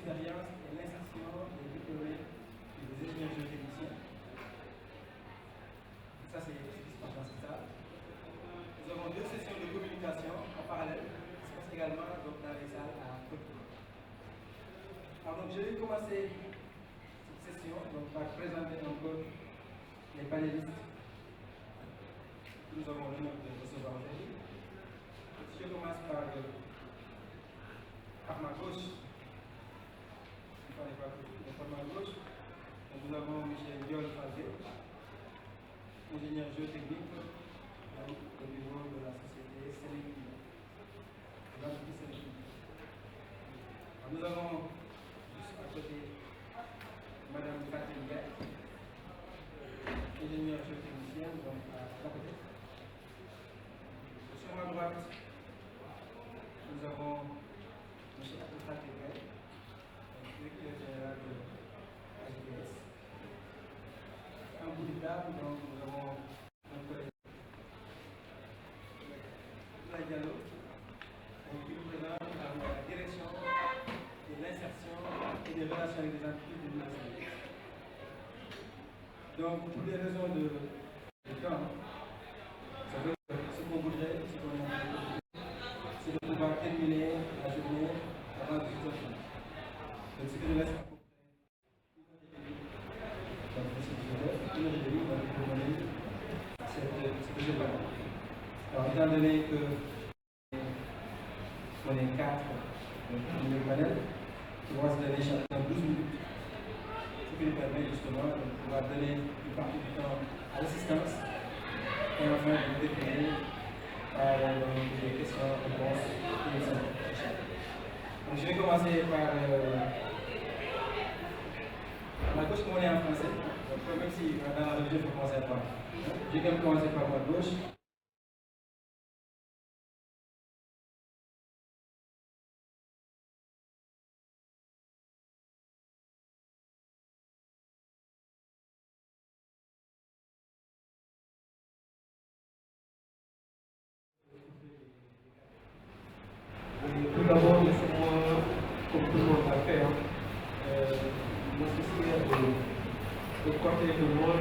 l'expérience et l'insertion des diplômés et des ingénieurs géotechniciens. Ça, c'est ce qui se passe dans cette salle. Nous avons 2 sessions de communication en parallèle qui se passent également donc, dans les salles à côté. Alors, donc, je vais commencer cette session par présenter un peu les panélistes que nous avons l'honneur de recevoir aujourd'hui. Je commence par ma gauche. Par ma gauche, nous avons M. Ndiol Fazé, ingénieur géotechnique au niveau de la société Sénégal. Nous avons juste à côté Mme Fatim Gaye, ingénieure géotechnicienne, donc à côté. Sur ma droite, nous avons M. Abdelkhadir Gaye, directeur général de AGS. En bout de table, donc, nous avons notre collègue Diallo, qui nous présente la direction de l'insertion et des relations avec les entreprises de l'UNASA. Donc, pour des raisons de temps, ce qu'on voudrait, c'est de pouvoir terminer la journée avant 18h30. Donc, ce que je laisse alors, étant donné que on est 4 dans le panel, on va se donner chacun 12 minutes, ce qui nous permet justement de pouvoir donner une partie du temps à l'assistance et enfin de nous définir par des questions, réponses et des questions. Donc, je vais commencer par ma gauche, comme on est en français, donc même si dans la religion, il faut commencer par je vais commencer par ma gauche. Tout d'abord, laissez-moi, comme tout le monde l'a fait, m'associer au cortège de moi et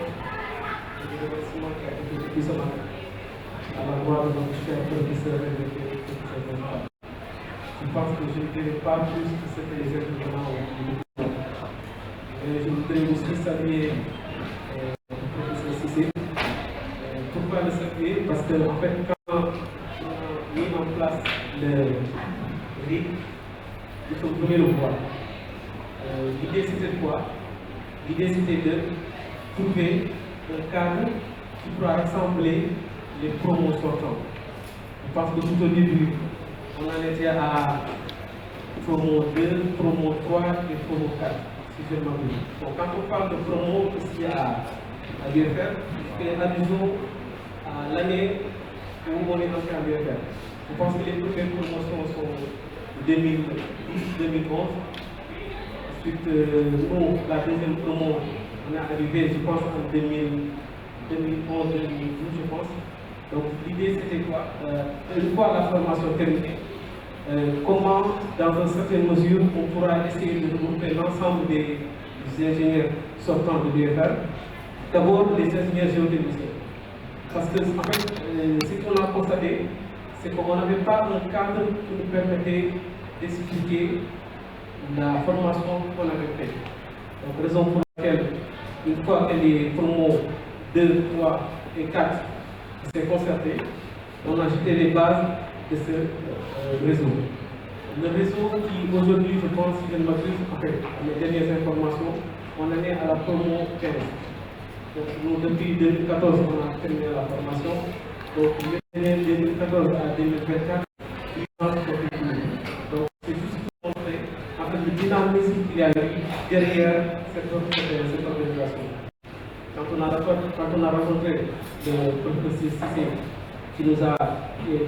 le remerciement qui a été fait ce matin à la voix de notre cher professeur et de professeur Benjamin. Je pense que je ne dirai pas plus que ce que les intervenants ont dit. Je voudrais aussi saluer le professeur Cissé. Pourquoi le saluer? Parce que, en fait, quand on a mis en place le RIC, il faut donner le voir. L'idée c'était quoi? L'idée c'était de trouver un cadre qui pourra rassembler les promos sortants. Je pense que tout au début, on en était à promo 2, promo 3 et promo 4, si je m'en souviens. Donc quand on parle de promo ici à l'UFR, je fais allusion à l'année où on est entré à l'UFR. Je pense que les premières promotions sont 2010-2011. Ensuite, nous, la deuxième promo, on est arrivé, je pense, en 2011-2012, je pense. Donc l'idée c'était quoi? Une fois la formation terminée, comment, dans une certaine mesure, on pourra essayer de regrouper l'ensemble des ingénieurs sortants de l'UFR. D'abord, les ingénieurs géotechniciens. Parce que, en fait, ce qu'on a constaté, c'est qu'on n'avait pas un cadre qui nous permettait d'expliquer la formation qu'on avait faite. Donc, raison pour laquelle, une fois que les promos 2, 3 et 4 s'est concerté, on a jeté les bases de ce réseau. Le réseau qui aujourd'hui, je pense, si je ne m'abuse, en fait, les dernières informations, on en est à la promo 15. Donc nous, depuis 2014, on a terminé la formation. Donc de 2014 à 2024, donc c'est juste pour montrer en fait, le dynamisme qu'il y a eu derrière cette organisation. Quand on a rencontré le professeur Cissé, qui nous a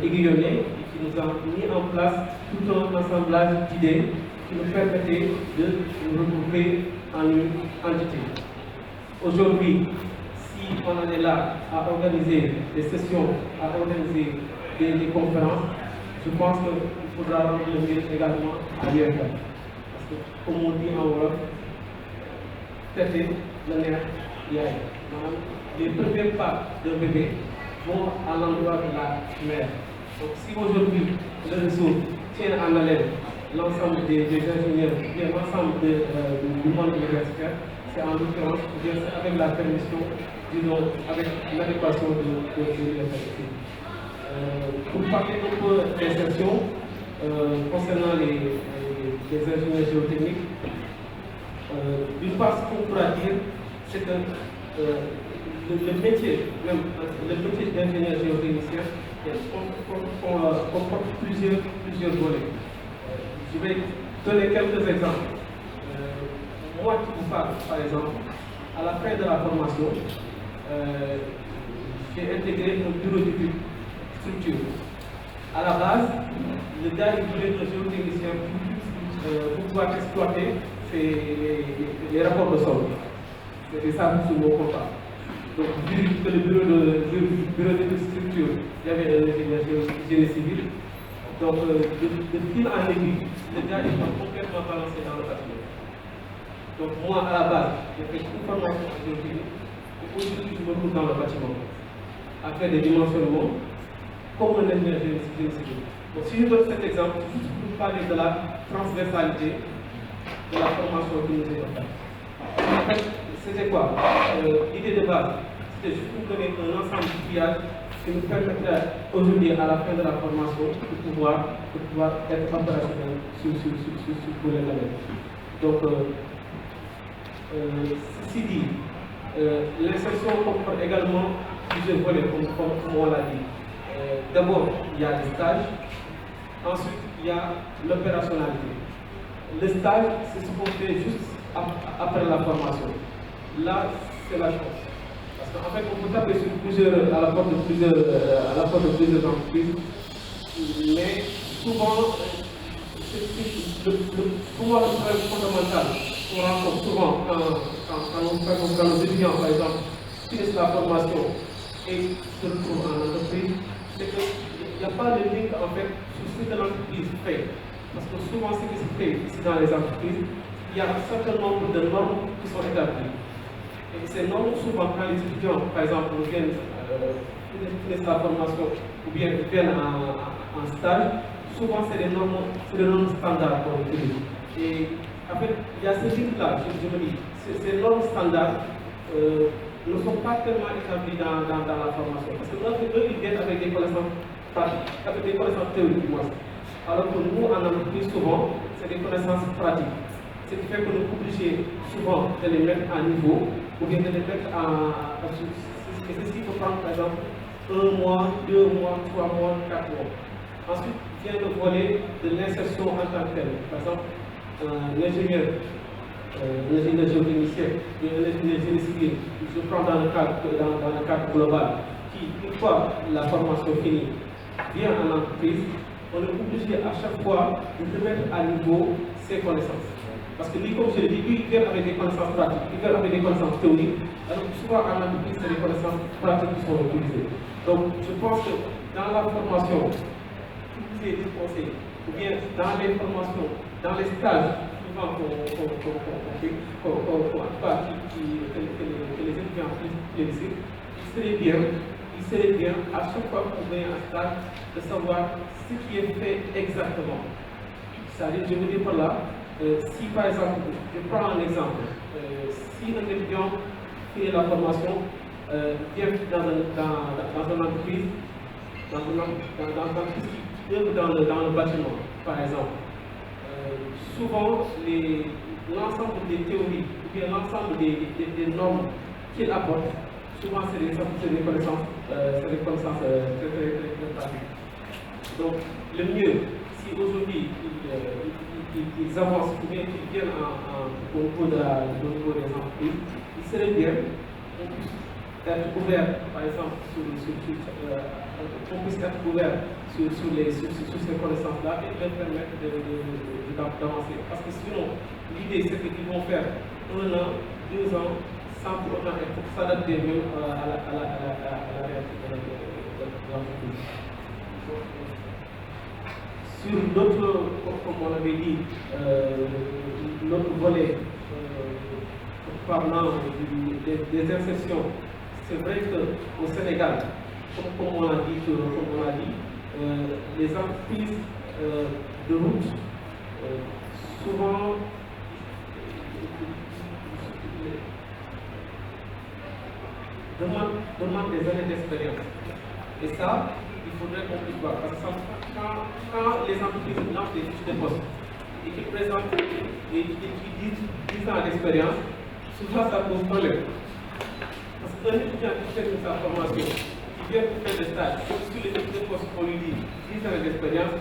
aiguillonné et qui nous a mis en place tout un assemblage d'idées qui nous permettait de nous regrouper en une entité. Aujourd'hui, si on en est là à organiser des sessions, à organiser des conférences, je pense qu'il faudra rendre le mérite également à l'UFR. Parce comme on dit en Wolof, têter le nerf yaay. Les premiers pas d'un bébé vont à l'endroit de la mère. Donc si aujourd'hui le réseau tient en haleine l'ensemble des ingénieurs, bien l'ensemble du monde universitaire, c'est en l'occurrence avec la permission, disons, avec l'adéquation de l'université. Pour parler un peu d'insertion, concernant les ingénieurs géotechniques, d'une part, ce qu'on pourra dire, c'est que le métier d'ingénieur géotechnicien comporte plusieurs volets. Je vais donner quelques exemples. Moi qui vous parle, par exemple, à la fin de la formation, j'ai intégré un bureau d'études structure. À la base, le gars il voulait un géotechnicien pour pouvoir exploiter les rapports de sol. C'était ça sur mon contrat. Donc, vu que le bureau d'études structure, il y avait un ingénieur génie civil. Donc, de fil en aiguille, le gars est complètement balancé dans le bâtiment. Donc, moi, à la base, j'ai fait une formation en géotechnique. Et aujourd'hui, je me trouve dans le bâtiment à faire des dimensionnements comme un ingénieur génie civil. Donc, si je donne cet exemple, juste pour parler de la transversalité de la formation que nous avons faite. En fait, c'était quoi? L'idée de base, c'était juste pour donner un ensemble d'outillage qui nous permettrait aujourd'hui, à la fin de la formation, de pouvoir être opérationnel sur les domaines. Donc, ceci dit, l'insertion comprend également plusieurs volets, comme on l'a dit. D'abord, il y a les stages. Ensuite, il y a l'opérationnalité. Le stage, c'est ce qu'on fait juste après la formation. Là, c'est la chance. Parce qu'en fait, on peut taper sur à la porte de plusieurs entreprises, mais souvent, pour moi, le problème fondamental qu'on rencontre souvent quand nos étudiants, par exemple, finissent la formation et se retrouvent en entreprise, c'est qu'il n'y a pas de lien en fait sur ce que l'entreprise fait. Parce que souvent, ce qui se fait ici dans les entreprises, il y a un certain nombre de normes qui sont établies. Et ces normes, souvent, quand les étudiants, par exemple, viennent finissent la formation ou bien viennent en stage, souvent, c'est des normes standards qu'on utilise. Et en fait, il y a ce rythme-là, je me dis, ces normes standards ne sont pas tellement établies dans la formation. Parce que eux, ils viennent avec des connaissances pratiques, avec des connaissances théoriques, moi. Alors que nous, en entreprise, souvent, c'est des connaissances pratiques. Ce qui fait que nous sommes obligés souvent de les mettre à niveau, ou bien de les mettre à et ceci peut prendre, par exemple, 1 mois, 2 mois, 3 mois, 4 mois. Ensuite, vient le volet de l'insertion en tant que tel. Par exemple, l'ingénieur géotechnicien, l'ingénieur génie civil, je prends dans le cadre global, qui, une fois la formation finie, vient en entreprise, on est obligé à chaque fois de remettre à niveau ses connaissances. Parce que lui, comme je l'ai dit, lui, il vient avec des connaissances pratiques, il vient avec des connaissances théoriques, alors que souvent en entreprise, c'est des connaissances pratiques qui sont utilisées. Donc, je pense que dans la formation, tout est dispensé, ou bien dans les formations, dans les stages, souvent que les étudiants plébiscitent, il serait bien, à chaque fois que vous venez en stage, de savoir ce qui est fait exactement. C'est-à-dire, je veux dire par là, si par exemple, je prends un exemple, si un étudiant fait la formation, vient dans une entreprise, qui œuvre dans le bâtiment, par exemple, souvent l'ensemble des théories, ou bien l'ensemble des normes qu'il apporte, souvent c'est des connaissances très pratiques. Donc, le mieux, si aujourd'hui ils avancent ou bien qu'ils viennent au niveau des entreprises, il serait bien qu'on puisse être ouvert, par exemple, qu'on puisse être ouvert sur ces connaissances-là et leur permettre d'avancer. Parce que sinon, l'idée c'est qu'ils vont faire 1 an, 2 ans, sans pour autant s'adapter même à la réalité de l'entreprise. Sur d'autres, comme on l'avait dit, notre volet parlant des insertions, c'est vrai qu'au Sénégal, comme on l'a dit, les entreprises de route, souvent, demandent des années d'expérience. Et ça, il faudrait qu'on puisse voir. Parce que quand les entreprises lancent des fiches de poste et qu'ils présentent et qu'ils disent 10 ans d'expérience, souvent ça pose problème. Parce qu'un étudiant qui fait sa formation, qui vient pour faire des stages, sur les fiches de poste, on lui dit 10 ans d'expérience,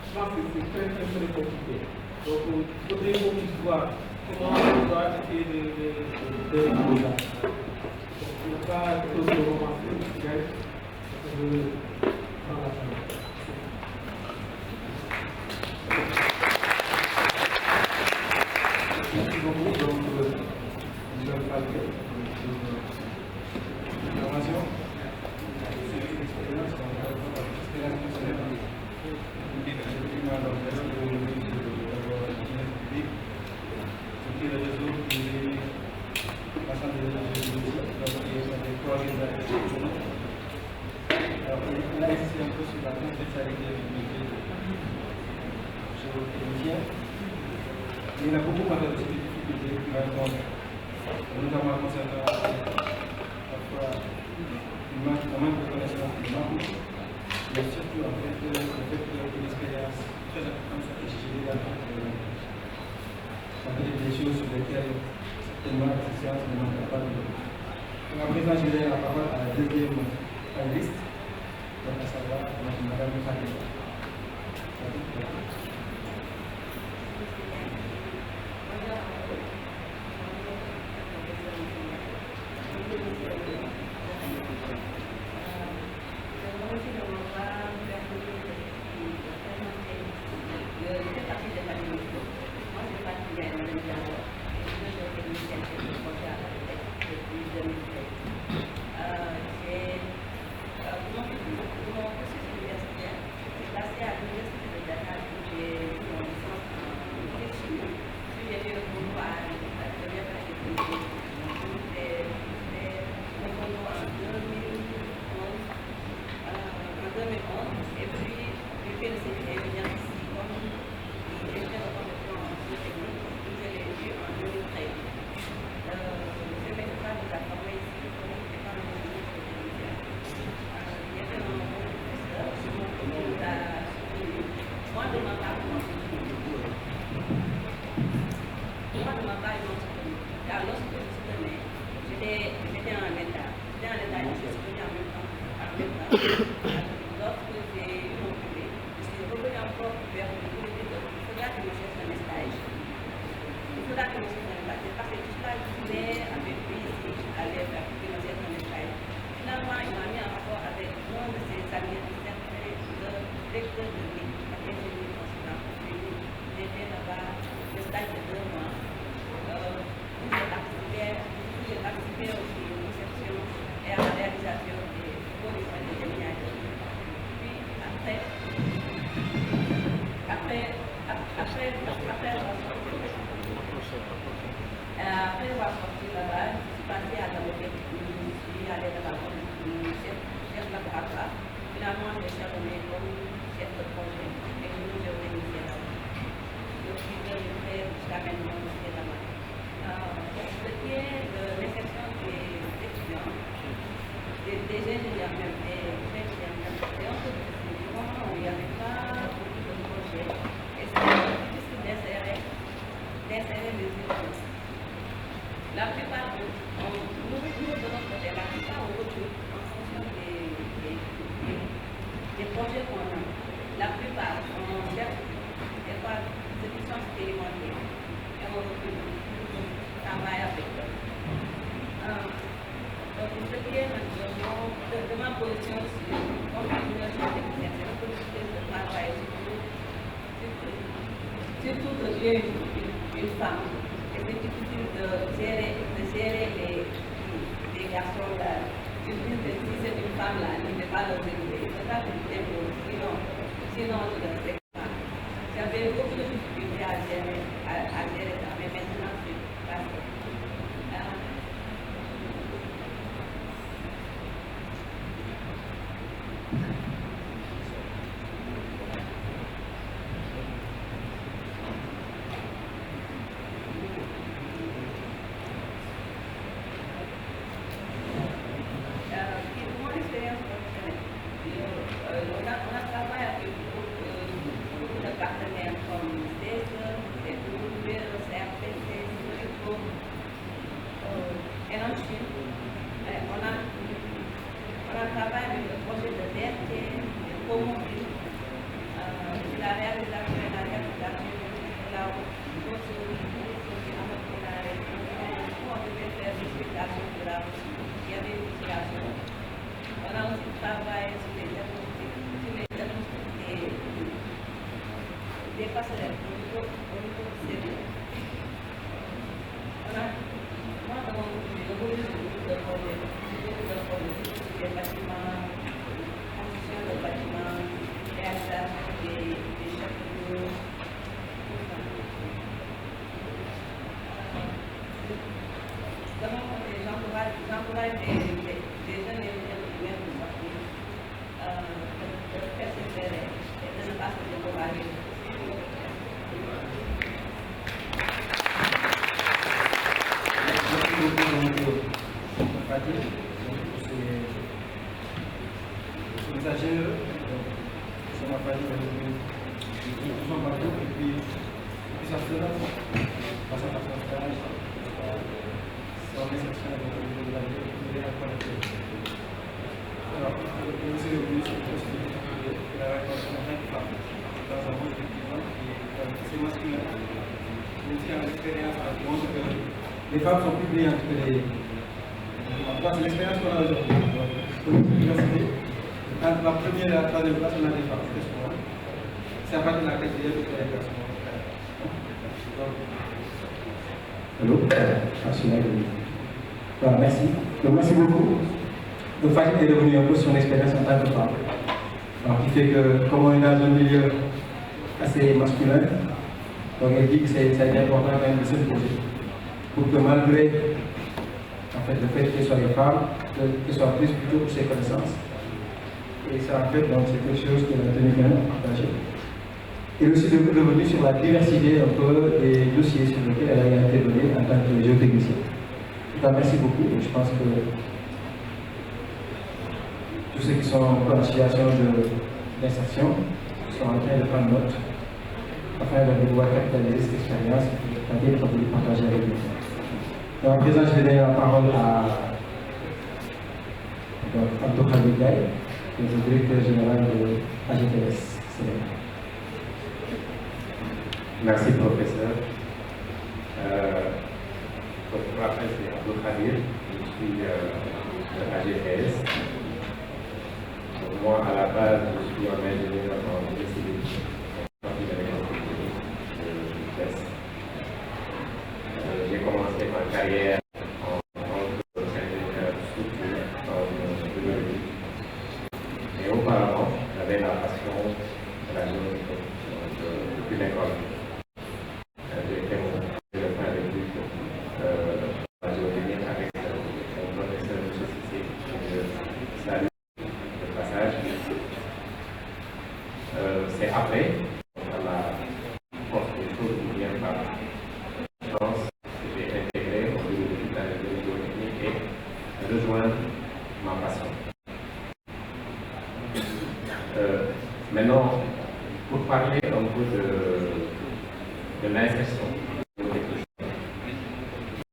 je pense que c'est très compliqué. Donc il faudrait qu'on puisse voir comment on doit essayer de résoudre ça. Il n'y a pas de choses de romancer, Merci beaucoup. Donc, nous allons parler de formation. C'est une expérience personnelle. Le réseau qui est l'ensemble des réseaux, donc il y a des organisations. Alors, on a insisté un peu sur la transversalité du métier de géotechnicien. Il y en a beaucoup parlé de ces difficultés qui vont répondre, notamment concernant parfois un manque de connaissances du membre, mais surtout en fait, le fait qu'une expérience très importante soit exigée également. Ça peut être des choses sur lesquelles certainement la séance ne manquera pas de. À présent, je vais la parole à la deuxième panéliste, donc à savoir Madame Fadila. Surtout que j'ai une femme, et c'est difficile de gérer les garçons là. Je dis que si c'est une femme là, elle ne peut pas leur élever. C'est ça que je dis, sinon je ne sais pas. des passerelles au niveau du CDI. Moi, dans mon côté, le volume de projets, des bâtiments, construction de bâtiments, réalisation des châteaux. Dans mon côté, j'encourage des jeunes et des jeunes de persévérer et de ne pas se décourager. Merci beaucoup, Fatih, pour ce message généreux. Ça m'a fallu tout son parcours et puis sa présence, par son stage, son réception avec le niveau de la vie et la qualité. Alors, monsieur le ministre, il a raconté en tant que femme dans un monde effectivement qui est assez masculin. Même si l'expérience montre que les femmes sont plus brillantes que les. En tout cas, c'est l'expérience qu'on a aujourd'hui. L'université, entre la première et la troisième place, on a des femmes, très souvent. C'est à partir de la quatrième que les personnes. Allô? Voilà, merci. Donc, merci beaucoup. Donc, Fatih est revenu un peu sur son expérience en tant que femme. Alors, qui fait que, comme on est dans un milieu assez masculin, donc elle dit que ça a été important quand même de se poser. Pour que malgré en fait, le fait qu'elle soit une femme, qu'elle soit prise plutôt pour ses connaissances. Et ça, en fait, donc c'est quelque chose qu'elle a tenu quand même à partager. Et aussi de revenir sur la diversité un peu des dossiers sur lesquels elle a intervenu en tant que géotechnicien. En tout cas, merci beaucoup. Et je pense que tous ceux qui sont en situation d'insertion sont en train de prendre note afin de pouvoir capitaliser cette expérience et de partager avec nous. Donc, à présent, je vais donner la parole à Abdou Khalid Gaye, qui est le directeur général de AGTS. Merci, professeur. Je m'appelle Abdou Khalid, je suis de l'AGTS. Moi, à la base, je suis un ingénieur en génie civil. J'ai commencé ma carrière en tant qu'ingénieur structure dans une biologie. Et auparavant, j'avais la passion de la géométrie depuis l'école. J'ai fait mon fin d'études en géotechnique avec mon professeur de Cissé, que je salue de passage. C'est après, à la force des choses qui viennent par chance, que j'ai intégré au bureau de géotechnique et rejoindre ma passion. Maintenant, pour parler un peu de l'insertion géotechnique,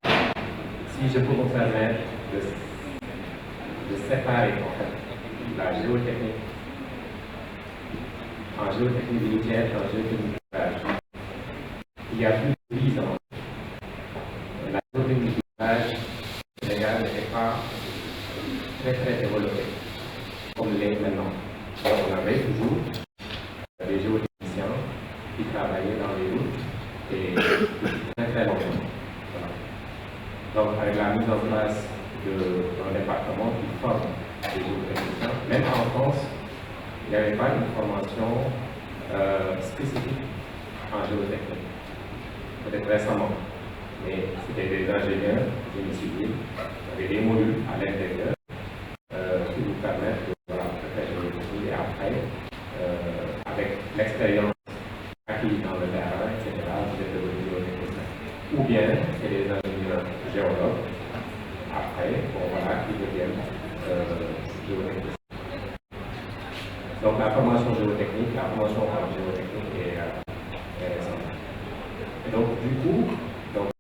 si je peux me permettre de séparer en fait la géotechnique en géotechnique militaire et en géotechnique d'usage, il y a plus de 10 ans, la géotechnique d'usage au Sénégal n'était pas très développée comme l'est maintenant. On avait toujours des géotechniciens qui travaillaient dans les routes et très longtemps. Voilà. Donc, avec la mise en place d'un département qui forme des géotechniciens, même en France, il n'y avait pas une formation spécifique en géotechnique. Peut-être récemment, mais c'était des ingénieurs, des génie civil, il y avait des modules à l'intérieur qui vous permettent de faire géotechnique et après, avec l'expérience acquise dans le terrain, etc., vous êtes devenu géotechnicien. Ou bien, c'est des ingénieurs géologues, après, qui deviennent géotechniciens. Donc la formation géotechnique, la formation en géotechnique est récente. Et donc du coup,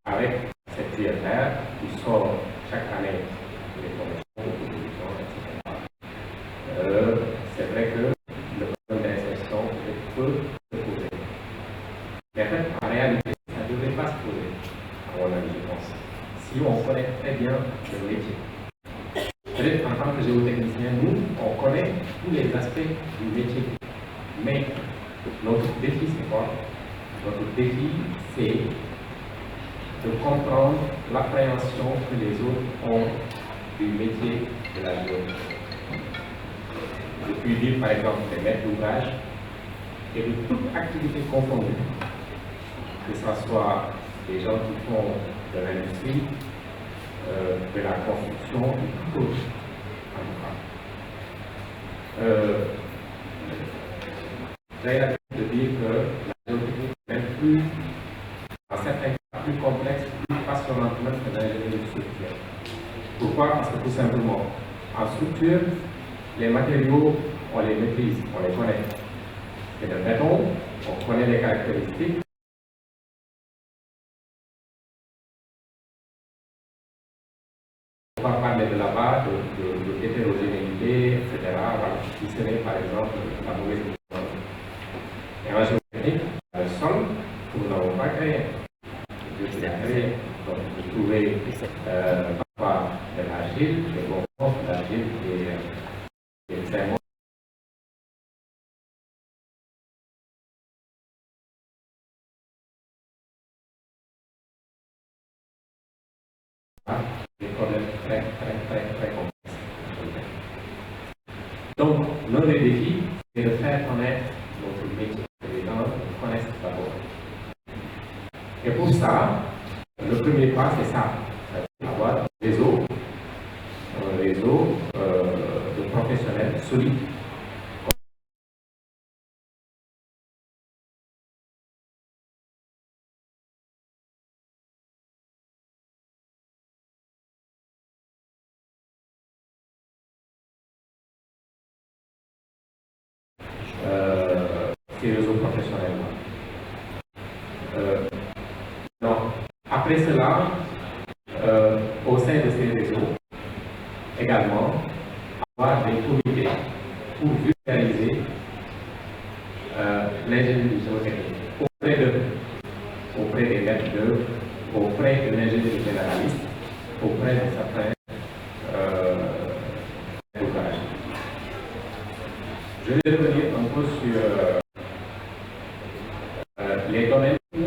avec cette filière qui sort chaque année des formations, des positions, etc., c'est vrai que le problème d'insertion peut se poser. Mais en fait, en réalité, ça ne devrait pas se poser, à mon avis, je pense. Si on connaît très bien le métier. Peut-être en tant que géotechnicien, nous, on connaît tous les aspects du métier. Mais notre défi, c'est quoi? Notre défi, c'est de comprendre l'appréhension que les autres ont du métier de la géométrie. Je puis dire par exemple les maîtres d'ouvrage et de toute activité confondue, que ce soit des gens qui font de l'industrie, de la construction, et tout autre, en tout cas. J'ai l'habitude de dire que la géométrie est même plus, en certains cas, plus complexe, plus passionnante même que l'ingénierie de structure. Pourquoi? Parce que tout simplement, en structure, les matériaux, on les maîtrise, on les connaît. Et le béton, on connaît les caractéristiques. On va parler de là-bas, de l'hétérogénéité, etc. Voilà. Si ce n'est par exemple la mauvaise mission. Et en géométrie, le sol, nous n'avons pas créé. Dieu l'a créé. Donc vous trouvez parfois de l'argile, des bonbons, de l'argile et des serments. Des problèmes très complexes. Donc, l'un des défis, c'est de faire connaître notre métier, que les gens connaissent d'abord. Et pour ça, le premier pas, c'est ça, c'est avoir un réseau de professionnels solides. Ces réseaux professionnels. Donc, après cela, au sein de ces réseaux, également, avoir des comités pour vulgariser l'ingénierie géotechnique auprès des maîtres d'œuvre, auprès de l'ingénierie généraliste, auprès de certains ouvrages. Je vais revenir un peu sur les domaines où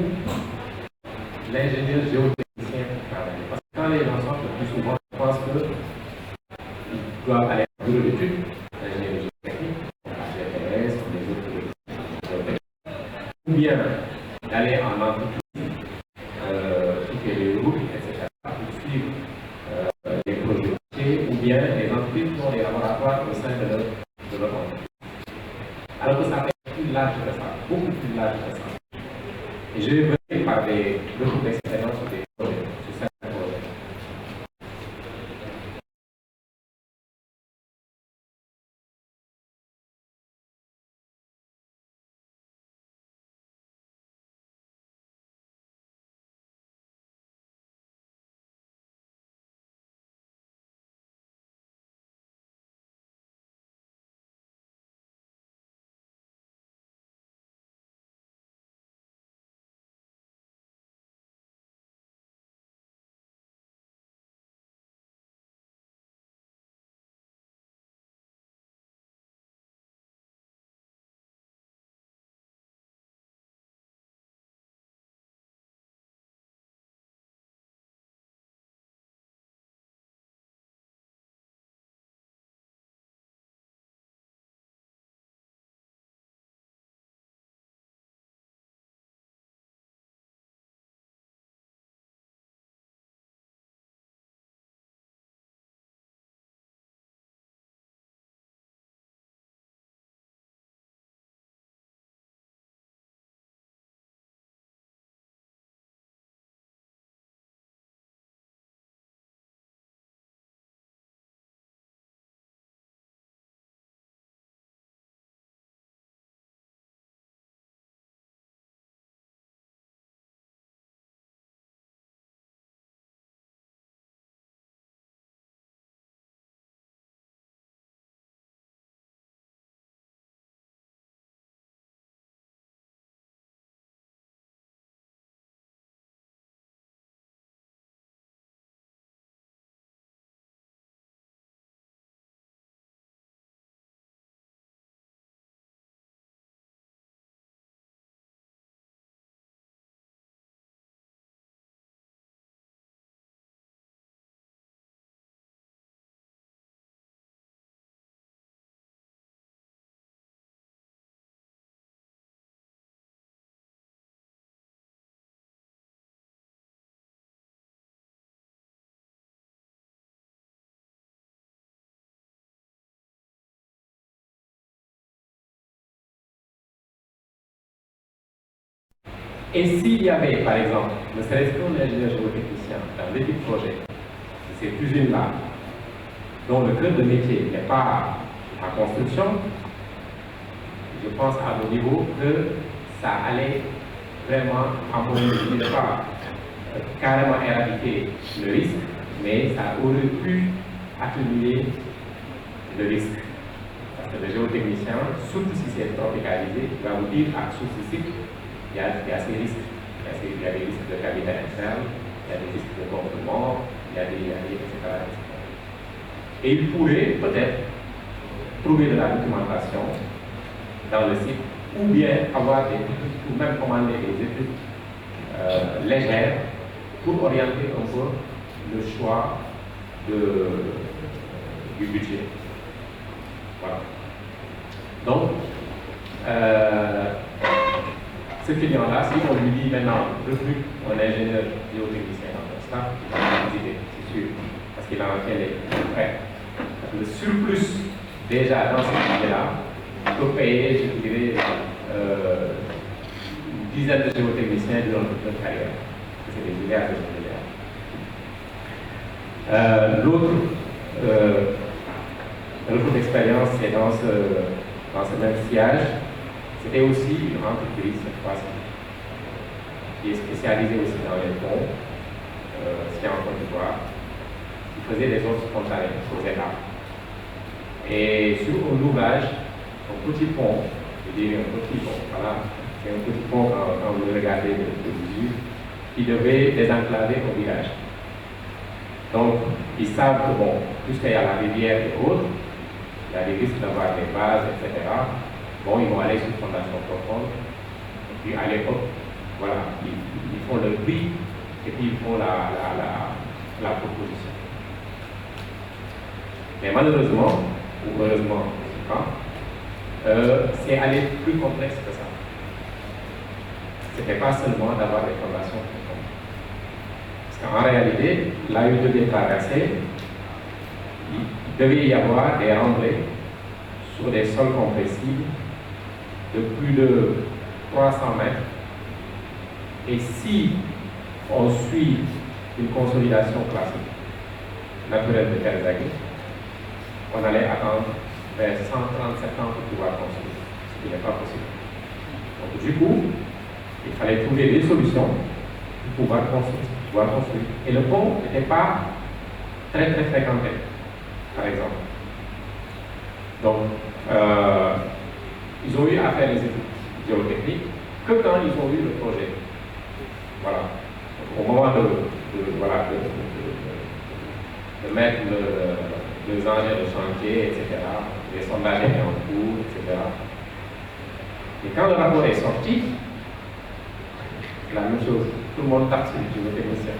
l'ingénieur géotechnicien travaille. Parce que quand les gens sortent, le plus souvent, je pense qu'ils doivent aller en bureau d'études, l'ingénierie géotechnique, la GTS, les autres géotechniques, ou bien d'aller en entreprise, qui fait les routes, etc., pour suivre les projets, ou bien les entreprises qui ont des laboratoires au sein de leur entreprise. Alors que ça fait plus large que ça, beaucoup plus large que ça. Et je vais venir par des retours d'expérience sur des projets, sur certains projets. Et s'il y avait, par exemple, ne serait-ce qu'un ingénieur géotechnicien dans l'équipe projet, ces usines-là, dont le cœur de métier n'est pas la construction, je pense à mon niveau que ça allait vraiment, à mon avis, ne pas carrément éradiquer le risque, mais ça aurait pu atténuer le risque. Parce que le géotechnicien, surtout si c'est tropicalisé, va vous dire à source cycle, il y a ces risques. Il y a des risques de cavitation interne, il y a des risques de gonflement, il y a des etc. Et il pourrait peut-être trouver de la documentation dans le site, ou bien avoir ou même commander des études légères pour orienter un peu le choix du budget. Voilà. Donc, ce client-là, si on lui dit maintenant, recrute un ingénieur géotechnicien dans ton staff, il va hésiter, c'est sûr, parce qu'il a un tel est prêt. Le surplus, déjà dans ce budget-là, peut payer, je dirais, une dizaine de géotechniciens durant toute leur carrière. C'est des milliards de milliards. L'autre expérience, c'est dans ce même sillage. C'était aussi une entreprise, cette fois-ci, qui est spécialisée aussi dans les ponts, c'était en Côte d'Ivoire, qui faisait des eaux spontanées aux États. Et sur un ouvrage, un petit pont, je dirais un petit pont, voilà, c'est un petit pont quand vous le regardez de visu, qui devait désenclaver au village. Donc, ils savent que, bon, puisqu'il y a la rivière et autres, il y a des risques d'avoir des vases, etc. Bon, ils vont aller sur fondation profonde, et puis à l'époque, voilà, ils font le prix, et puis ils font la proposition. Mais malheureusement, ou heureusement, c'est aller plus complexe que ça. Ce n'était pas seulement d'avoir des fondations profondes. Parce qu'en réalité, là où il devait traverser, il devait y avoir des remblais sur des sols compressibles de plus de 300 mètres. Et si on suit une consolidation classique naturelle de terres agricoles, on allait attendre vers 137 ans pour pouvoir construire, ce qui n'est pas possible. Donc du coup, il fallait trouver des solutions pour pouvoir construire. Et le pont n'était pas très fréquenté, par exemple. Donc, ils ont eu à faire les études géotechniques que quand ils ont eu le projet. Voilà. Donc, au moment de mettre les engins de chantier, etc., les sondages étaient en cours, etc. Et quand le rapport est sorti, c'est la même chose. Tout le monde tape sur le géotechnicien.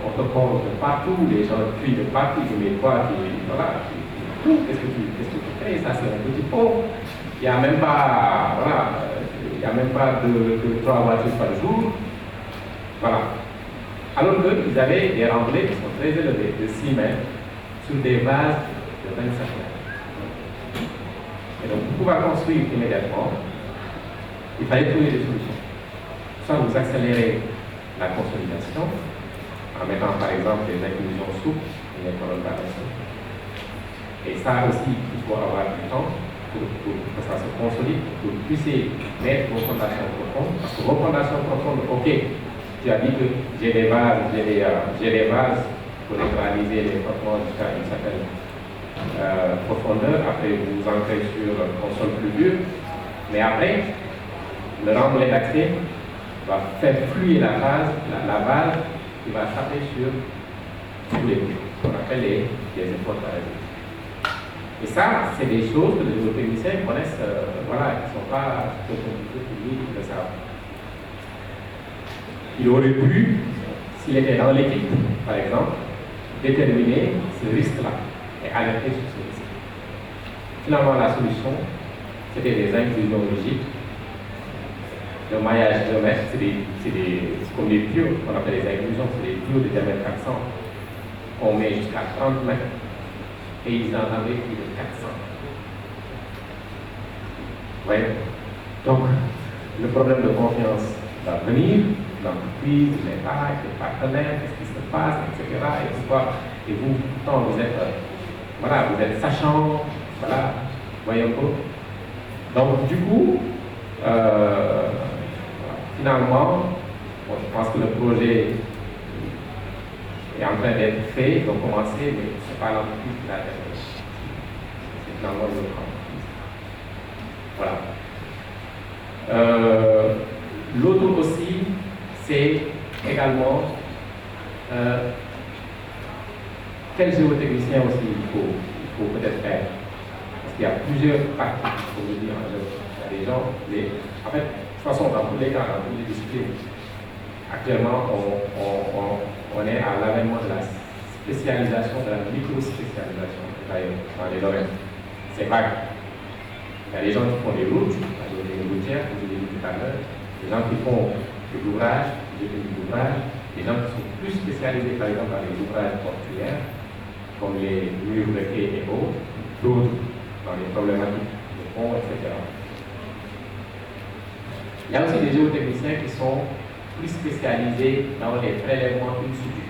On te compte de partout, les gens crient de partout, mais toi, voilà, qu'est-ce que tu fais? Ça, c'est un petit pont. Il n'y a même pas, voilà, il n'y a même pas de 3 voitures par jour. Voilà. Alors qu'ils avaient des remblais qui sont très élevés, de 6 mètres, sur des bases de 25 mètres. Et donc, pour pouvoir construire immédiatement, il fallait trouver des solutions. Soit vous accélérez la consolidation, en mettant par exemple des inclusions souples, une colonne d'adaptation. Et ça aussi, il faut avoir du temps pour que ça se consolide, pour que vous puissiez mettre vos fondations profondes. Parce que vos fondations profondes, ok, tu as dit que j'ai des vases, pour neutraliser les frottements jusqu'à une certaine profondeur. Après, vous ancrez sur un sol plus dur. Mais après, le remblai d'accès va faire fluer la base qui va taper sur tous les pieds, ce qu'on appelle les efforts parasites. Et ça, c'est des choses que les géotechniciens connaissent, voilà, qui ne sont pas trop compliquées pour lui, ils le savent. Il aurait pu, s'il était dans l'équipe, par exemple, déterminer ce risque-là et alerter sur ce risque. Finalement, la solution, c'était des inclusions rigides. Le maillage de mètres, c'est comme des tuyaux, qu'on appelle les inclusions, c'est des tuyaux de diamètre 400. On met jusqu'à 30 mètres et ils en avaient plus de 400. Vous voyez? Donc, le problème de confiance d'avenir, l'entreprise, l'État, les partenaires, qu'est-ce qui se passe, etc. Et vous, pourtant, vous êtes sachant, voilà, voyez un peu. Donc, du coup, finalement, bon, je pense que le projet est en train d'être fait, ils ont commencé, mais ce n'est pas l'entreprise qui l'a fait. C'est finalement une autre entreprise. Voilà. L'autre aussi, c'est également quel géotechnicien aussi il faut peut-être faire. Parce qu'il y a plusieurs parties, comme je dis, il y a des gens, en fait, de toute façon, dans tous les cas, dans toutes les disciplines, actuellement, on est à l'avènement de la spécialisation, de la micro-spécialisation, d'ailleurs, dans les domaines. C'est vague. Il y a des gens qui font des routes, des routières, comme je l'ai dit tout à l'heure, des gens qui font de l'ouvrage, des gens qui sont plus spécialisés, par exemple, dans les ouvrages portuaires, comme les murs de quai et autres, d'autres dans les problématiques de pont, etc. Il y a aussi des géotechniciens qui sont plus spécialisés dans les prélèvements in situ.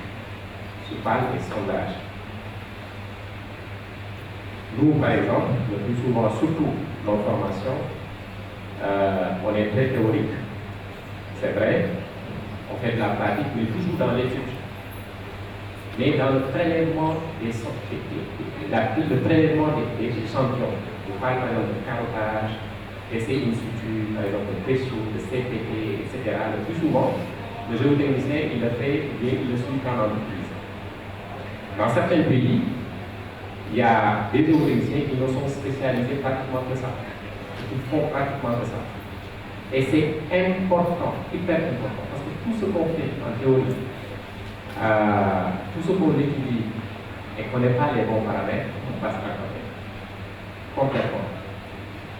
Je parle des sondages. Nous, par exemple, le plus souvent, surtout dans la formation, on est très théorique. C'est vrai, on fait de la pratique, mais toujours dans l'étude. Mais dans le prélèvement des échantillons, je parle par exemple de carottage, d'essai in situ, par exemple de PSU, de CPT, etc. Le plus souvent, le géotechnicien, il le fait, il le suit qu'en entreprise. Dans certains pays, il y a des géotechniciens qui ne sont spécialisés pratiquement que ça. Ils font pratiquement que ça. Et c'est important, hyper important, parce que tout ce qu'on fait en théorie, tout ce qu'on étudie et qu'on n'est pas les bons paramètres, on passe à côté. Complètement.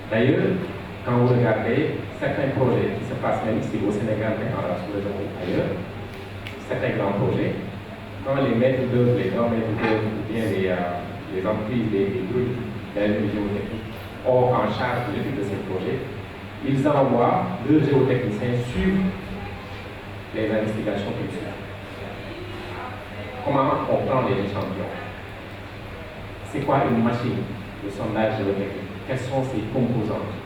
D'ailleurs, quand vous regardez certains projets qui se passent même ici au Sénégal, mais en sous-région ou ailleurs, certains grands projets, quand les maîtres d'œuvre, les grands maîtres d'œuvre, ou bien les entreprises, les groupes d'ingénierie géotechnique ont en charge de l'étude de ces projets, ils envoient leurs géotechniciens suivre les investigations qu'ils suivent. Comment on prend les échantillons? C'est quoi une machine de sondage géotechnique? Quelles sont ses composantes?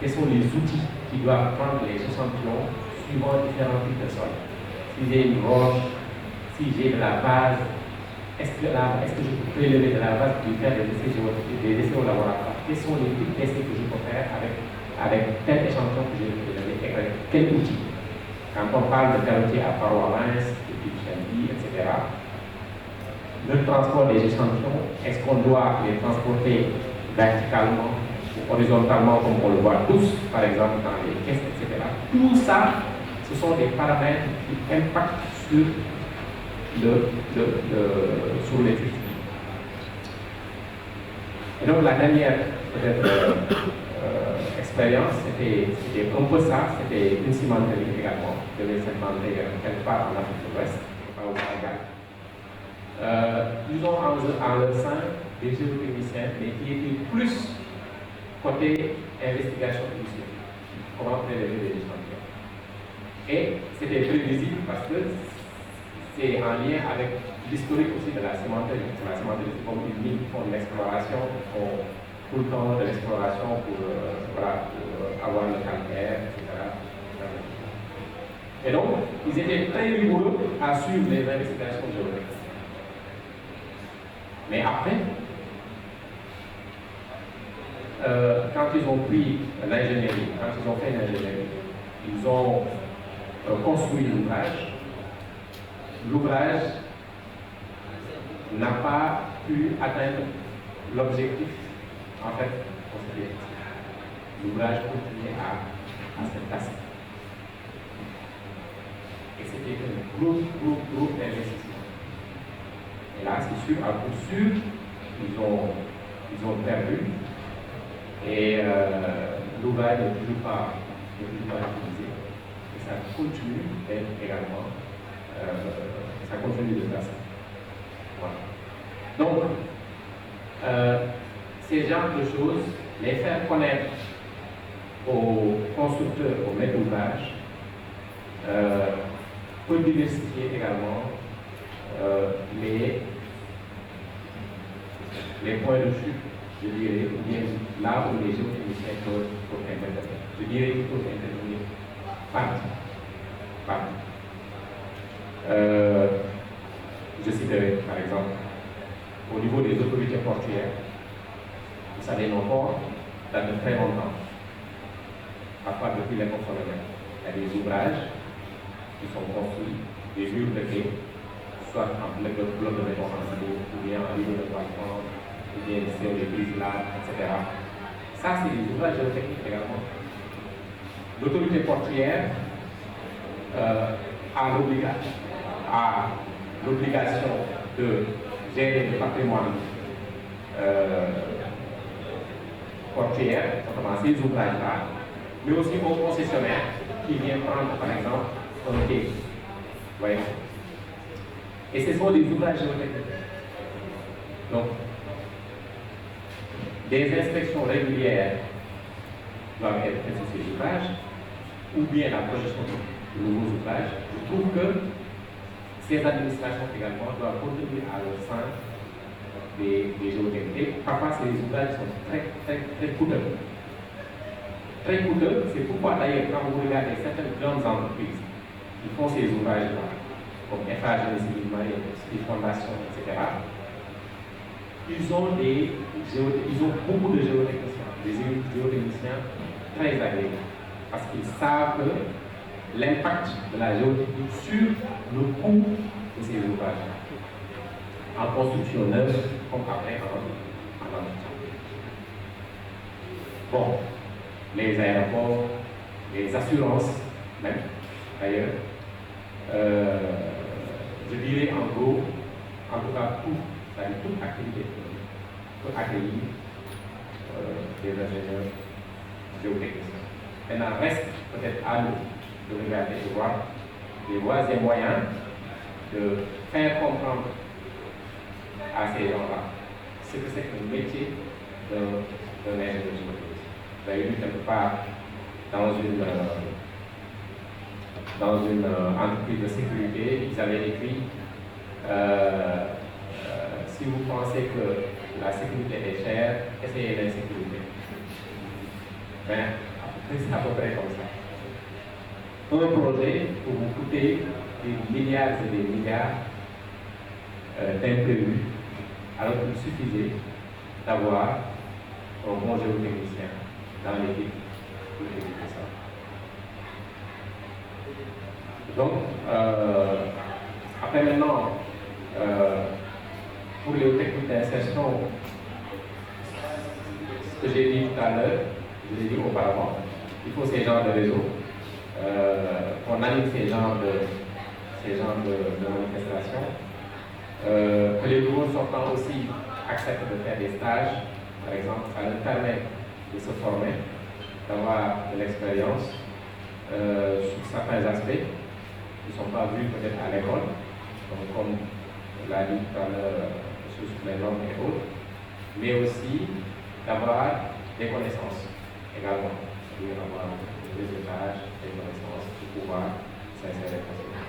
Quels sont les outils qui doivent prendre les échantillons suivant différents types de sols? Si j'ai une roche, si j'ai de la base, est-ce que je peux prélever de la base pour faire des essais géotechniques, au laboratoire? Quels sont les types d'essais que je peux faire avec tel échantillon que j'ai prélevé, avec quel outil? Quand on parle de carotier à parois minces, de type Shelby, etc., le transport des échantillons, est-ce qu'on doit les transporter verticalement ou horizontalement comme on le voit tous, par exemple dans les caisses, etc. Tout ça, ce sont des paramètres qui impactent sur l'étude. Et donc la dernière peut-être expérience, c'était un peu ça, c'était une cimenterie également, de s'implantée quelque part en Afrique de l'Ouest, pas au Sénégal. Ils ont en leur sein des géotechniciens, mais qui étaient plus côté investigation initiale, comment prélever des échantillons. Et c'était prévisible parce que c'est en lien avec l'historique aussi de la cimenterie. La cimenterie, c'est comme une mine qui font de l'exploration, qui font tout le temps de l'exploration pour avoir le calcaire, etc. Et donc, ils étaient très rigoureux à suivre les investigations géologiques. Mais après, quand ils ont pris l'ingénierie, quand ils ont fait l'ingénierie, ils ont construit l'ouvrage. L'ouvrage n'a pas pu atteindre l'objectif, en fait, considéré. L'ouvrage continuait à se tasser. Et c'était un gros investissement. Et là, c'est sûr, à coup sûr, ils ont perdu. Et l'ouvrage n'est toujours pas utilisé. Et ça continue d'être également, ça continue de tasser. Voilà. Donc, ces genres de choses, les faire connaître aux constructeurs, aux maîtres d'ouvrage, peut diversifier également les points de chute, je dirais, ou bien là où les géotechniciens peuvent intervenir. Je dirais qu'ils peuvent intervenir partout. Je citerai par exemple au niveau des autorités portuaires, vous savez, nos ports datent de très longtemps, parfois depuis l'époque coloniale. Il y a des ouvrages qui sont construits, des murs de quai, soit en bloc de béton en ciment, ou bien en niveau de toilement, ou bien sur les brises larges, etc. Ça, c'est des ouvrages géotechniques également. L'autorité portuaire a l'obligation de gérer le patrimoine portuaire, notamment ces ouvrages-là, mais aussi aux concessionnaires qui viennent prendre, par exemple, un quai. Ouais. Et ce sont des ouvrages géotechniques. Donc, des inspections régulières doivent être faites sur ces ouvrages, ou bien la projection de nouveaux ouvrages. Je trouve que ces administrations également doivent contribuer à leur sein des géotechniques. Parfois, ces ouvrages sont très coûteux. Très coûteux, c'est pourquoi d'ailleurs, quand vous regardez certaines grandes entreprises qui font ces ouvrages-là, comme FH, Civil Marine, Civil Fondation, etc., ils ont beaucoup de géotechniciens, des géotechniciens très agréés, parce qu'ils savent que l'impact de la géotechnique sur le coût de ces ouvrages, en construction neuve, comme après en entretien. Bon, les aéroports, les assurances, même, d'ailleurs, je dirais en gros, en tout cas, toute activité peut accueillir des ingénieurs géotechniciens. Maintenant, reste peut-être à nous de regarder et voir des voies et moyens de faire comprendre à ces gens-là ce que c'est que le métier d'un ingénieur géotechnicien. Vous avez vu quelque part dans une entreprise de sécurité, ils avaient écrit si vous pensez que la sécurité est chère, essayez l'insécurité. Ben, c'est à peu près comme ça. Un projet pour vous coûter des milliards et des milliards d'imprévus, alors qu'il suffisait d'avoir un bon géotechnicien dans l'équipe pour exécuter ça. Donc, après maintenant, pour les techniques d'insertion, ce que j'ai dit tout à l'heure, je l'ai dit auparavant, il faut ces genres de réseaux, qu'on anime ces genres de manifestations, que les nouveaux sortants aussi acceptent de faire des stages, par exemple, ça leur permet de se former, d'avoir de l'expérience sur certains aspects qui ne sont pas vus peut-être à l'école, comme l'a dit tout à l'heure sur les normes et autres, mais aussi d'avoir des connaissances également, c'est-à-dire avoir des étages, des connaissances pour pouvoir s'insérer facilement.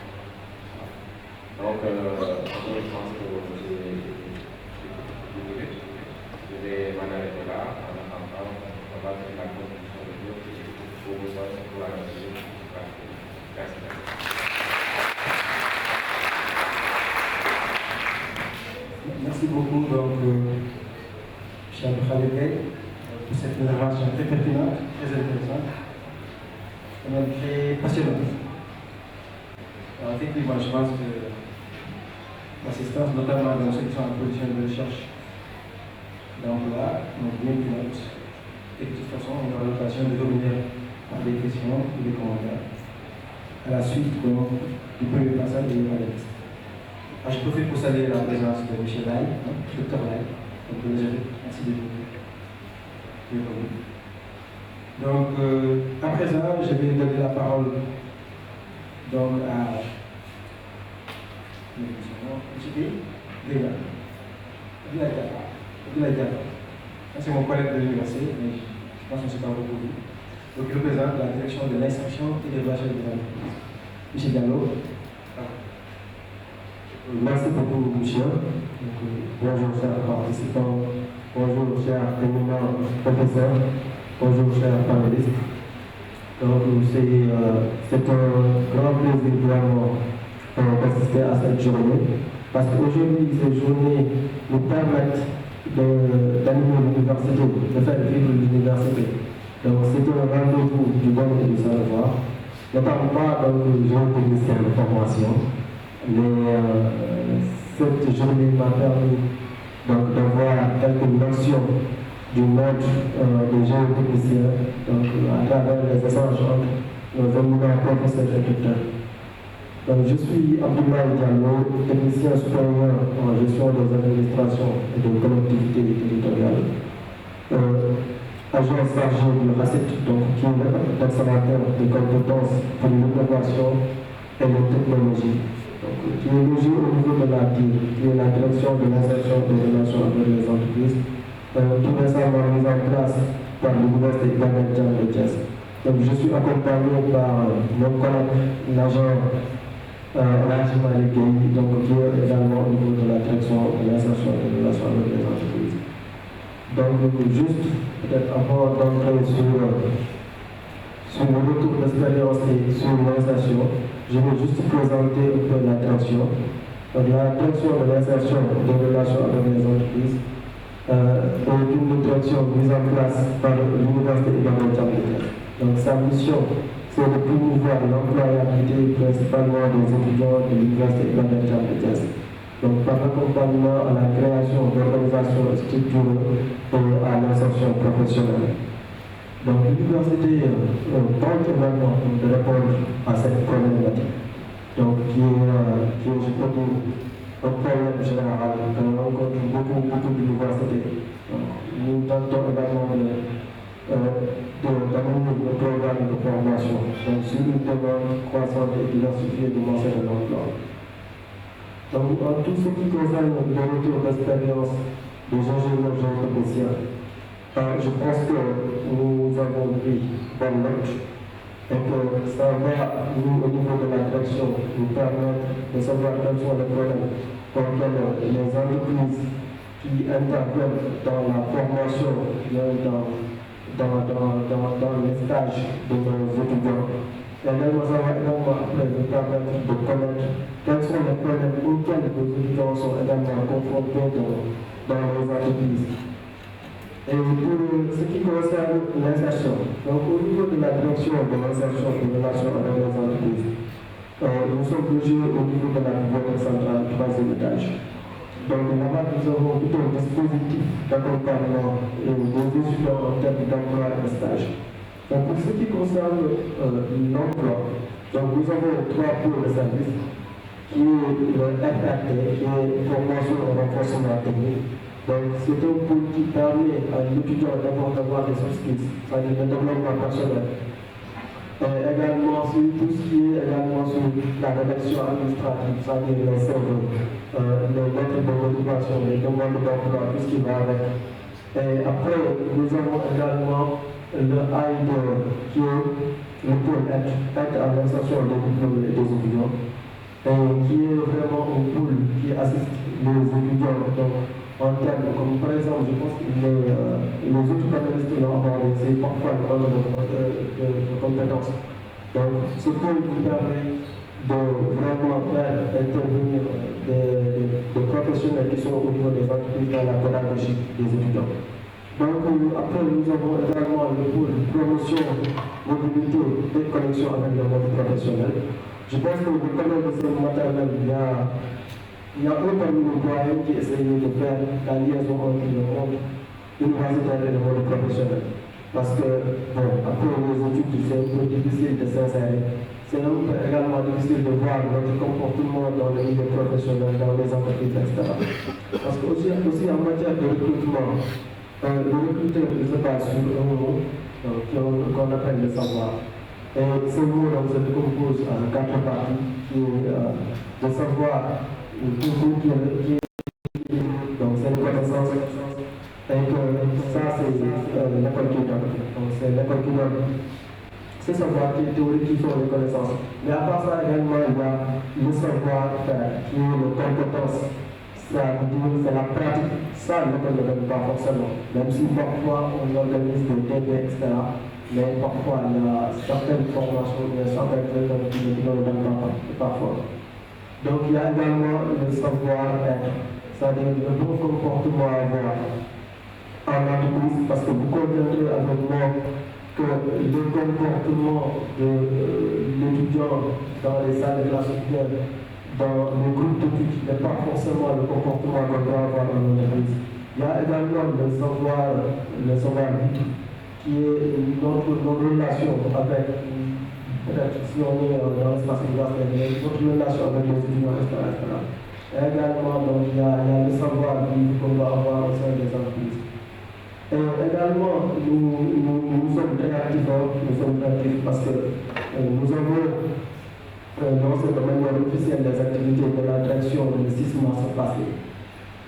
Donc, je pense que j'ai 10 minutes. Je vais m'en arrêter là. En attendant, on va faire la conclusion de Dieu pour vous voir pour la réunion. Merci. Merci beaucoup, donc, cher Khaled Bey, pour cette intervention très pertinente, très intéressante, et même très passionnante. Alors, effectivement, je pense que l'assistance, notamment dans ceux qui sont en position de recherche d'emploi, donc bien pilote, et de toute façon, on aura l'occasion de revenir par des questions ou des commentaires à la suite donc, du premier passage de l'analyste. Je profite pour saluer la présence de M. Lai, Dr. Lai, donc merci de vous. Donc, à présent, je vais donner la parole donc, à M. C'est mon collègue de l'université, mais je pense que c'est pas beaucoup. Donc, il représente la direction de l'insertion et de l'évaluation des entreprises. M. Diallo. Merci beaucoup, monsieur. Bonjour, chers participants. Bonjour, chers éminents professeurs. Bonjour, chers panélistes. Donc, c'est un grand plaisir vraiment d'assister à cette journée. Parce qu'aujourd'hui, ces journées nous permettent d'animer l'université, de faire vivre l'université. Donc, c'est un rendez-vous du bon et du savoir. Notamment pas dans le géotechnicien de formation, mais cette journée m'a permis d'avoir quelques notions du monde des géotechniciens, donc à travers les échanges entre nos éminents professeurs et docteurs. Donc, je suis Abdoulaye Diallo, technicien supérieur en gestion des administrations et des collectivités territoriales, agent chargé du RACET, donc qui est l'observateur des compétences pour l'innovation et les technologies, donc, qui est logé au niveau de la DIR, qui est la direction de l'insertion des relations avec les entreprises, tout récemment mise en place par l'Université Ibadan de Thiès. Donc, je suis accompagné par mon collègue, l'agent Rajimali Gueye, donc qui est également au niveau de la direction de l'insertion des relations avec les entreprises. Donc, juste peut-être avant d'entrer sur le retour d'expérience et sur l'insertion, je vais juste présenter un peu la direction. Donc, la direction de l'insertion des relations avec les entreprises est une direction mise en place par l'Université Ibadan de Thiès. Donc, sa mission, c'est de promouvoir l'employabilité principalement des étudiants de l'Université Ibadan de Thiès. Donc, par l'accompagnement à la création d'organisations structurées et à l'insertion professionnelle. Donc, l'université tente vraiment de répondre à cette problématique. Donc, qui est je peux dire, un problème général que l'on rencontre beaucoup d'universités. Nous tentons également d'amener le programme de formation, donc sur une demande croissante et diversifiée du marché de l'emploi. Donc, en tout ce qui concerne le retour d'expérience des ingénieurs géotechniciens, je pense que nous avons pris bonne note et que ça va, nous, au niveau de la direction, nous permettre de savoir quels sont les problèmes auxquels les entreprises qui interviennent dans la formation, dans les stages de nos étudiants. Et également, ça va également après nous permettre de connaître quels sont les problèmes auxquels nos étudiants sont également confrontés dans les entreprises. Et pour ce qui concerne l'insertion, donc au niveau de la direction de l'insertion et de relations avec les entreprises, nous sommes logés au niveau de la bibliothèque centrale, 3e étage. Donc là-bas, nous avons tout un dispositif d'accompagnement des étudiants en termes d'emploi et de stage. Donc pour ce qui concerne l'emploi, donc nous avons 3 pôles de service, qui est le FRT, qui est formation et renforcement technique. Donc c'est un pôle qui permet à l'étudiant d'avoir des soft skills, c'est-à-dire le développement personnel. Également sur tout ce qui est également sur la rédaction administrative, c'est-à-dire les CV, les lettres de motivation, les demandes d'emploi, tout ce qui va avec. Et après, nous avons également le AID, qui est le pôle aide à l'insertion des diplômes des étudiants, qui est vraiment un pôle qui assiste les étudiants en termes, comme par exemple, je pense que les autres panélistes l'ont abordé, c'est parfois le problème de compétences. Donc, ce pôle qui permet de vraiment faire intervenir des professionnels qui sont au niveau des entreprises dans la pédagogie des étudiants. Donc, après, nous avons également le pôle promotion, mobilité et connexion avec le monde professionnel. Je pense que le collège de ce maternel, il y a un parmi nos doyens qui essaye de faire la liaison entre le monde universitaire et le monde professionnel. Parce que, bon, après les études, c'est un peu difficile de s'insérer. C'est un peu également difficile de voir notre comportement dans le milieu professionnel, dans les entreprises, etc. Parce que aussi en matière de recrutement, le recruteur se base sur un mot qu'on appelle le savoir. Et ce mot se décompose en 4 parties, qui est le savoir, donc c'est une connaissance, et que ça c'est l'école qui donne. Donc c'est l'école qui donne ces savoirs théoriques qui sont les connaissances. Mais à part ça également, il y a le savoir-faire qui est les compétences. Ça veut dire c'est la pratique. Ça, l'école ne donne pas forcément. Même si parfois on organise des DB, etc. Mais parfois il y a certaines formations, il y a certaines choses qui ne donnent pas parfois. Donc il y a également le savoir-être, c'est-à-dire le bon comportement à avoir en entreprise, parce que vous conviendrez avec moi que le comportement de l'étudiant dans les salles de classe supérieure, dans le groupe d'études, n'est pas forcément le comportement qu'on doit avoir en entreprise. Il y a également le savoir-vivre, qui est notre relation avec, peut-être si on est dans l'espace universitaire, notre relation avec les étudiants, etc. Et également, donc, il y a le savoir-vivre qu'on doit avoir au sein des entreprises. Et également, nous sommes très actifs, parce que nous avons, dans ce domaine officiel, des activités de la direction de 6 mois passés.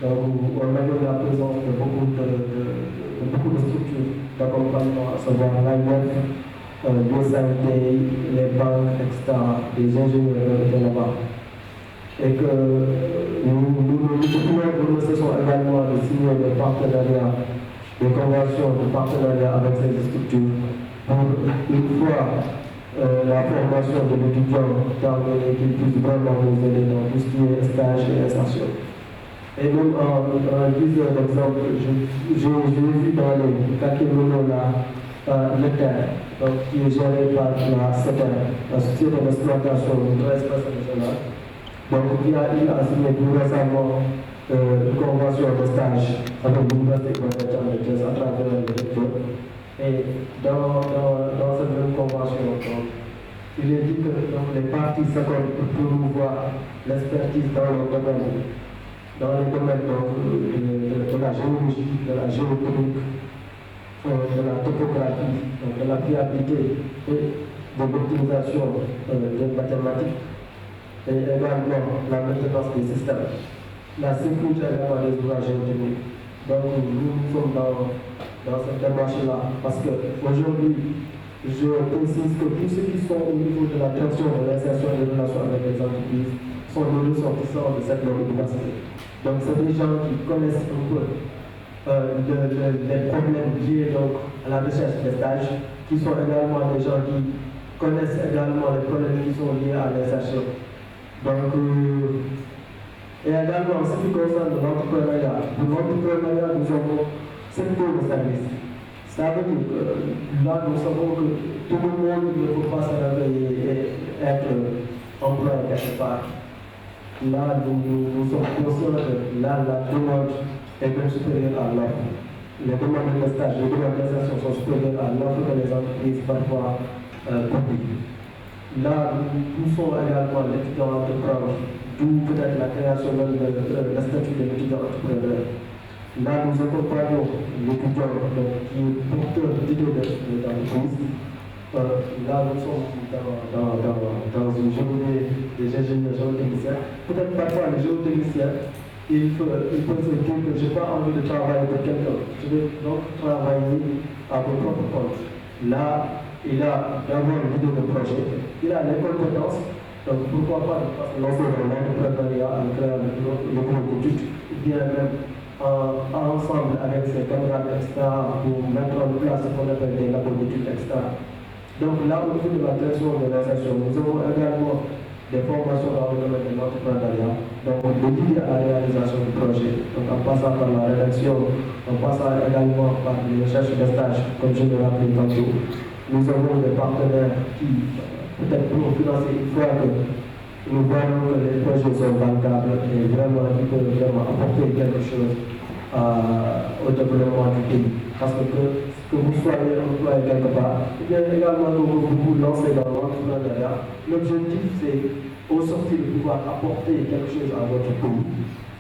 Donc, on a eu la présence de beaucoup de structures d'accompagnement, à savoir l'AIF, l'OSAID, les banques, etc., des ingénieurs de là-bas. Et que nous ne cessons également de signer des partenariats, des conventions de partenariat avec ces structures pour, une fois la formation de l'étudiant terminée, qu'il puisse vraiment nous aider dans tout ce qui est stage et insertion. Et même en guise d'exemple, j'ai vu dans les catégories le terre, qui est géré par la SETER, la Société d'exploitation de l'espace national. Donc il a signé tout récemment une convention de stage avec l'Université de Thiès à travers le recteur. Et dans cette même convention, il est dit que les parties s'accordent pour promouvoir l'expertise dans le domaine. Dans les domaines de la géologie, de la géotechnique, de la topographie, de la fiabilité et de l'optimisation des mathématiques, et également la maintenance des systèmes, la sécurité également des ouvrages géotechniques. Donc nous sommes dans cette démarche-là, parce qu'aujourd'hui, je précise que tous ceux qui sont au niveau de la direction de l'insertion et des relations avec les entreprises sont nos ressortissants de cette université. Donc c'est des gens qui connaissent un peu les problèmes liés donc, à la recherche des stages, qui sont également des gens qui connaissent également les problèmes qui sont liés à l'insertion. Donc, et également, en ce qui concerne l'entrepreneuriat, nous avons 7 taux de service. Ça veut dire que là, nous savons que tout le monde ne peut pas se réveiller et être employé quelque part. Là, nous sommes conscients que là, la demande est bien supérieure à l'offre. Les demandes de stage, les demandes d'insertion sont supérieures à l'offre que les entreprises parfois publient. Là, nous poussons également l'étudiant entrepreneur, d'où peut-être la création de la statut de l'étudiant entrepreneur. Là, nous accompagnons l'étudiant qui est porteur d'idées d'entreprise. Là, nous sommes dans une journée des ingénieurs géotechniciens. Peut-être parfois les géotechniciens, il peut se dire que je n'ai pas envie de travailler pour quelqu'un. Je vais donc travailler à mon propre compte. Là, il a d'abord l'idée de projet, il a les compétences, donc pourquoi pas lancer dans l'entrepreneuriat en créant le groupe d'études, ou bien même ensemble avec ses camarades, etc., pour mettre en place ce qu'on appelle des labos d'études, etc. Donc là, au niveau de la direction de l'insertion, nous avons également des formations dans le domaine de l'entrepreneuriat, donc de guider à la réalisation du projet, donc en passant par la rédaction, en passant également par les recherches de stage, comme je l'ai rappelé tantôt. Nous avons des partenaires qui, peut-être pour financer une fois que nous voyons que les projets sont bancables et vraiment qui peuvent vraiment apporter quelque chose au développement du pays. Parce que vous soyez employé quelque part, et bien également que vous vous lancez dans l'entrepreneuriat, l'objectif c'est au sortir de pouvoir apporter quelque chose à votre pays.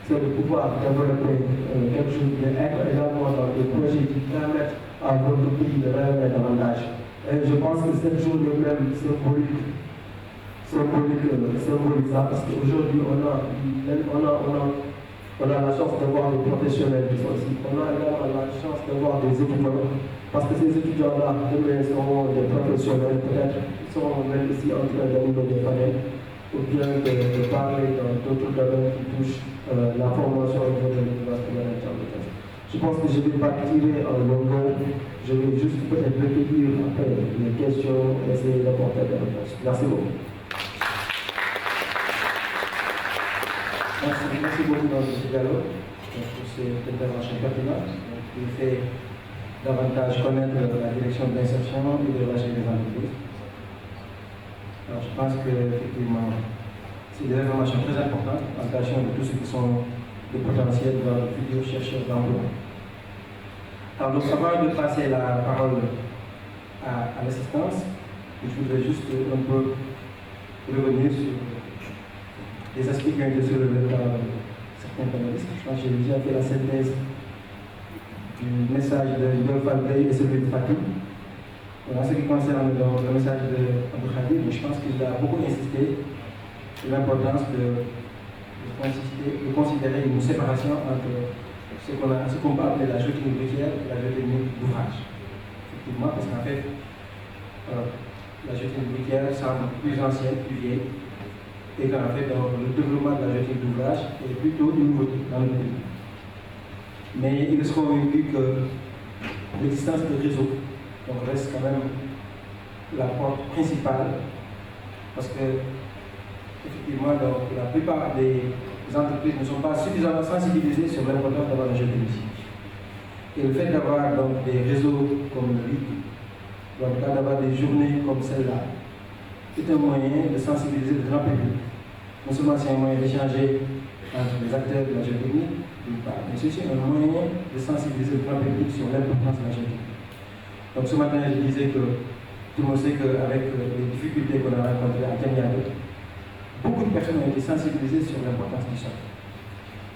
C'est de pouvoir développer quelque chose, d'être également dans des projets qui permettent à votre pays de rayonner davantage. Et je pense que cette journée même symbolise ça, parce qu'aujourd'hui on a la chance de voir des professionnels qui sont ici. On a également la chance de voir des étudiants parce que ces étudiants-là, demain, seront des professionnels, peut-être ils seront même ici en train d'animer des panels, ou bien de parler dans d'autres domaines qui touchent la formation au niveau de l'Université de la. Je pense que je ne vais pas tirer en longueur, je vais juste peut-être recueillir après les questions et essayer d'apporter des réponses. Merci beaucoup. Merci beaucoup, M. Diallo, pour cette intervention pertinente qui fait davantage connaître la direction de l'insertion et de l'achat des entreprises. Alors, je pense qu'effectivement, c'est des informations très importantes en tâchant de tous ceux qui sont de potentiels dans le futur chercheurs d'emploi. Alors, donc, avant de passer la parole à l'assistance, je voudrais juste un peu revenir sur les aspects qui ont été soulevés par certains panélistes. Je pense que j'ai déjà fait la synthèse du message de Yves Falbey et celui de Fatou. En ce qui concerne le message de Abou Khadir, je pense qu'il a beaucoup insisté sur l'importance de considérer une séparation entre ce qu'on peut appeler la géotechnique routière et la géotechnique d'ouvrage. Effectivement, parce qu'en fait, la géotechnique routière semble plus ancienne, plus vieille, et qu'en fait, le développement de la géotechnique d'ouvrage est plutôt une nouveauté dans le pays. Mais il est convaincu que l'existence de réseaux reste quand même la porte principale, parce que effectivement, la plupart des entreprises ne sont pas suffisamment sensibilisées sur l'importance d'avoir la géotechnie. Et le fait d'avoir des réseaux comme le RIC, d'avoir des journées comme celle-là, est un moyen de sensibiliser le grand public. Non seulement c'est un moyen d'échanger entre les acteurs de la géotechnie, mais c'est aussi un moyen de sensibiliser le grand public sur l'importance de la géotechnie. Donc ce matin, je disais que tout le monde sait qu'avec les difficultés qu'on a rencontrées à Kenya, beaucoup de personnes ont été sensibilisées sur l'importance du sol.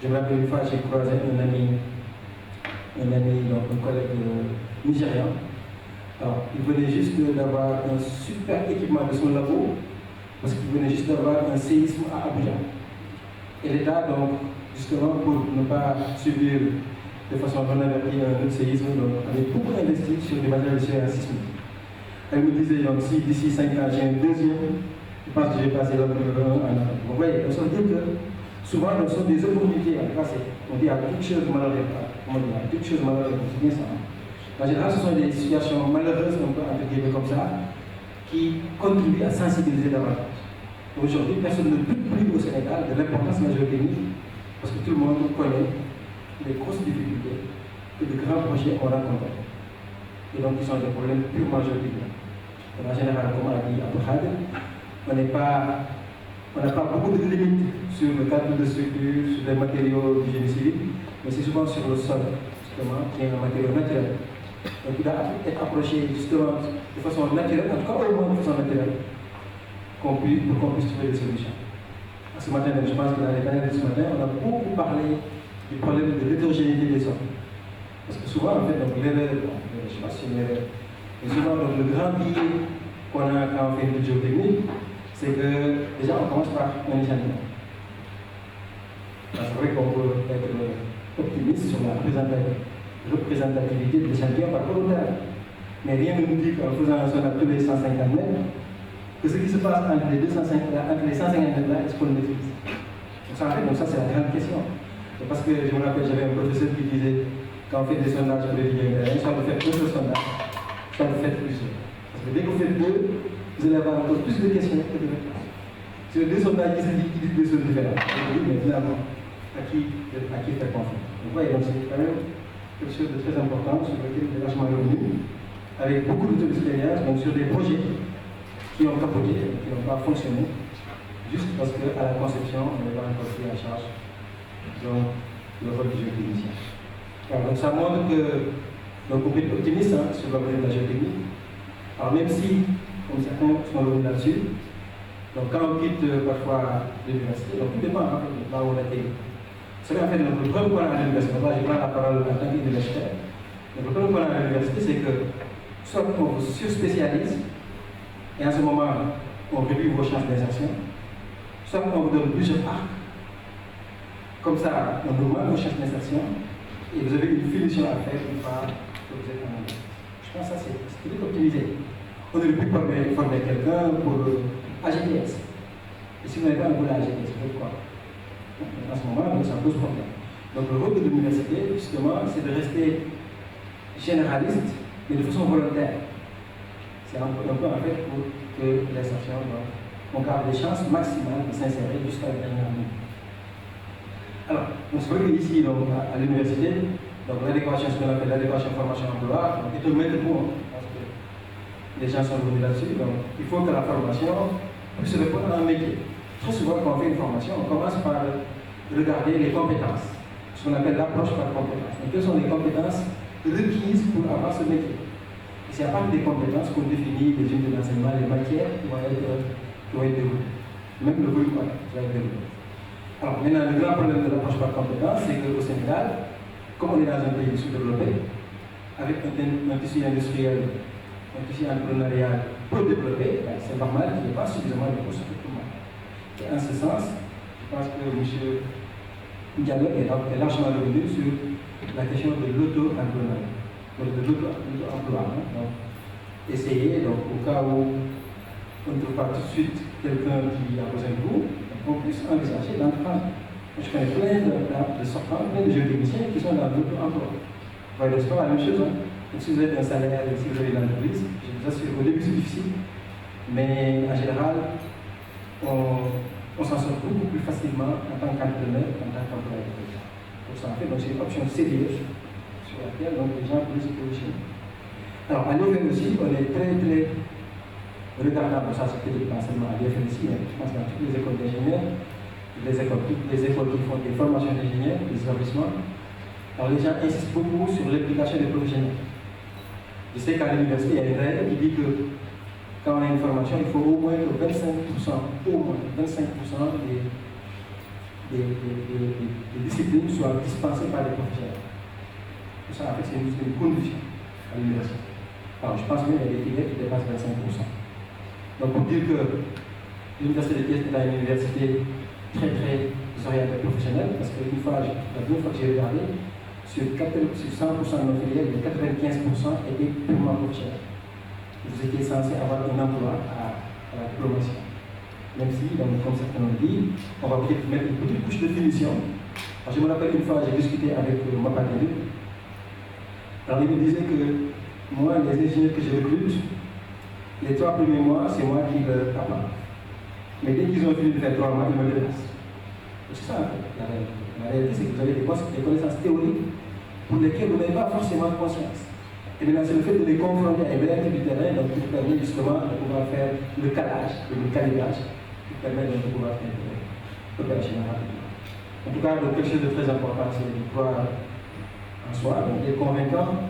Je me rappelle une fois, j'ai croisé un ami, donc un collègue nigérian. Alors, il venait juste d'avoir un super équipement de son labo, parce qu'il venait juste d'avoir un séisme à Abuja. Et l'État, donc, justement, pour ne pas subir de façon non avertie un autre séisme, avait beaucoup investi sur des matériels de surveillance sismique. Elle me disait, donc, si d'ici 5 ans j'ai un deuxième, je pense que j'ai passé l'autre en Afrique. Vous voyez, on se dit que souvent, ce sont des opportunités à passer. On dit à toute chose malheureuse. On dit à toute chose malheureuse, c'est bien ça. En général, ce sont des situations malheureuses, on peut entre guillemets comme ça, qui contribuent à sensibiliser davantage. Aujourd'hui, personne ne doute plus au Sénégal de l'importance de la géotechnie, parce que tout le monde connaît les grosses difficultés que de grands projets ont rencontrés. Et donc, ils sont des problèmes purement géotechniques. En général, comme a dit Abou Khadir, on n'a pas beaucoup de limites sur le cadre de structure, sur les matériaux du génie civil, mais c'est souvent sur le sol, justement, qui est un matériau naturel. Donc il doit être approché justement de façon naturelle, en tout cas au moins de façon naturelle, pour qu'on puisse trouver des solutions. Ce matin, je pense que dans les panels de ce matin, on a beaucoup parlé du problème de l'hétérogénéité des sols. Parce que souvent, en fait, l'erreur, je ne sais pas si c'est une erreur, mais souvent, le grand biais qu'on a quand on fait une géotechnie, c'est que déjà on commence par un échantillon. C'est vrai qu'on peut être optimiste sur la représentativité de l'échantillon par rapport au terrain. Mais rien ne nous dit qu'en faisant un sondage tous les 150 mètres, que ce qui se passe entre les 150 mètres là, est-ce qu'on le maîtrise? Donc ça c'est la grande question. Parce que je me rappelle, j'avais un professeur qui disait, quand on fait des sondages sur les lignes aériennes, soit vous faites deux sondages, soit vous faites plusieurs. Parce que dès que vous faites deux, vous allez avoir encore plus de questions que de réponses. Sur deux sondages qui disent des choses différentes. Mais finalement, à qui faire confiance? Vous voyez, donc c'est quand même quelque chose de très important sur lequel il est vachement revenu, avec beaucoup d'expérience, donc sur des projets qui ont capoté, qui n'ont pas fonctionné, juste parce qu'à la conception, on n'est pas encore pris en charge donc, le rôle du géotechnicien. Donc ça montre que donc, on peut être optimiste sur l'avenir de la géotechnie. Alors même si, comme certains sont revenus là-dessus, donc quand on quitte parfois l'université, donc tout dépend de là où on a été. C'est vrai, en fait, notre premier point à l'université, là je prends la parole en tant qu'universitaire, notre premier point à l'université, c'est que soit on vous surspécialise, et en ce moment, on réduit vos chances d'insertion, soit on vous donne plusieurs arcs, comme ça, on augmente vos chances d'insertion, et vous avez une finition à faire une fois que vous êtes en anglais. Je Je pense que ça, c'est peut-être optimisé. On aurait pu former quelqu'un pour AGTS. Et si vous n'avez pas un boulot à AGTS, vous faites quoi? En ce moment, donc, ça pose problème. Donc le rôle de l'université, justement, c'est de rester généraliste, mais de façon volontaire. C'est un peu en fait pour que l'insertion, on garde des chances maximales de s'insérer jusqu'à la dernière minute. Alors, c'est vrai qu'ici, à l'université, l'adéquation, ce qu'on appelle l'adéquation formation-emploi, est un maître mot, parce que les gens sont venus là-dessus. Donc, il faut que la formation puisse répondre à un métier. Très souvent, quand on fait une formation, on commence par regarder les compétences, ce qu'on appelle l'approche par compétences. Donc, quelles sont les compétences requises pour avoir ce métier? Et c'est à partir des compétences qu'on définit les unités d'enseignement, les matières qui vont être développées. Même le volume qui va être développé. Alors, maintenant, le grand problème de l'approche par compétences, c'est qu'au Sénégal, comme on est dans un pays sous-développé, avec un tissu industriel, un tissu entrepreneurial peu développé, c'est normal qu'il n'y ait pas suffisamment de ressources pour tout le monde. Et en ce sens, je pense que M. Diallo est largement revenu sur la question de l'auto-entrepreneuriat, de l'auto-emploi. Donc, essayer, donc, au cas où on ne trouve pas tout de suite quelqu'un qui a besoin de vous, on puisse envisager d'entreprendre. Je connais plein de sortants, plein de jeunes techniciens qui sont dans l'auto-emploi. Vous voyez, c'est pas la même chose. Donc, si vous êtes un salaire, si vous avez une entreprise, je vous assure qu'au début c'est difficile, mais en général, on s'en sort beaucoup plus facilement en tant qu'entrepreneur, en tant qu'employé. Pour ça, en fait, c'est une option sérieuse sur laquelle donc, les gens peuvent se positionner. Alors, à l'EFN aussi, on est très regardant, ça c'est peut-être pas seulement à l'EFN ici, je pense dans toutes les écoles d'ingénieurs, toutes les écoles qui font des formations d'ingénieurs, des établissements. Alors, les gens insistent beaucoup sur l'implication des professionnels. Je sais qu'à l'université, il y a une règle qui dit que quand on a une formation, il faut au moins que 25% des disciplines soient dispensées par des professionnels. Et ça, en fait, c'est une condition à l'université. Alors, je pense même qu'il y a des filières qui dépassent 25%. Donc, pour dire que l'université de Thiès est une université très orientée professionnelle, parce que la première fois que j'ai regardé, sur 100% de nos filières, les 95% étaient purement professionnels. Vous étiez censé avoir un emploi à la diplomation. Même si, donc, comme certains l'ont dit, on va peut-être mettre une petite couche de finition. Alors, je me rappelle une fois, j'ai discuté avec Mapatelu. Alors, il me disait que moi, les ingénieurs que je recrute, les 3 premiers mois, c'est moi qui leur apprends. Mais dès qu'ils ont fini de faire 3 mois, ils me dépassent. C'est ça, en fait, la réalité. La réalité, c'est que vous avez des connaissances théoriques pour lesquelles vous n'avez pas forcément conscience. Et maintenant, c'est le fait de les confronter à une réalité du terrain donc, qui vous permet justement de pouvoir faire le calage, le calibrage, qui vous permet de pouvoir faire opérationnel rapidement. En tout cas, donc, quelque chose de très important, c'est de croire en soi, donc d'être convaincant,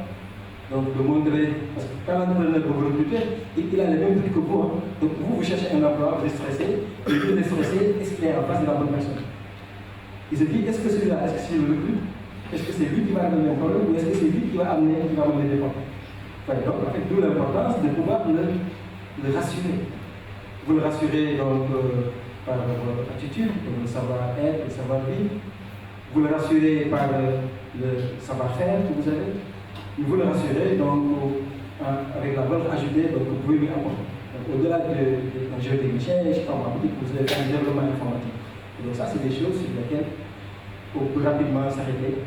donc de montrer, parce que quand l'entrepreneur vous recrutez, il a les mêmes trucs que vous. Hein. Donc vous cherchez un emploi, vous êtes stressé, et vous êtes stressé, est-ce qu'il est en face de la bonne personne? Il se dit, est-ce que celui-là, est-ce que c'est le recrute? Est-ce que c'est lui qui va amener un problème ou est-ce que c'est lui qui va amener des problèmes? Enfin, donc, en fait, d'où l'importance de pouvoir le rassurer. Vous le rassurez donc, par votre attitude, le savoir-être, le savoir-vivre. Vous le rassurez par le savoir-faire que vous avez. Vous le rassurez donc, avec la valeur ajoutée donc, que vous pouvez lui apporter. Au-delà d'un géotechnicien, je pense que vous avez un développement informatique. Et donc ça, c'est des choses sur lesquelles on peut rapidement s'arrêter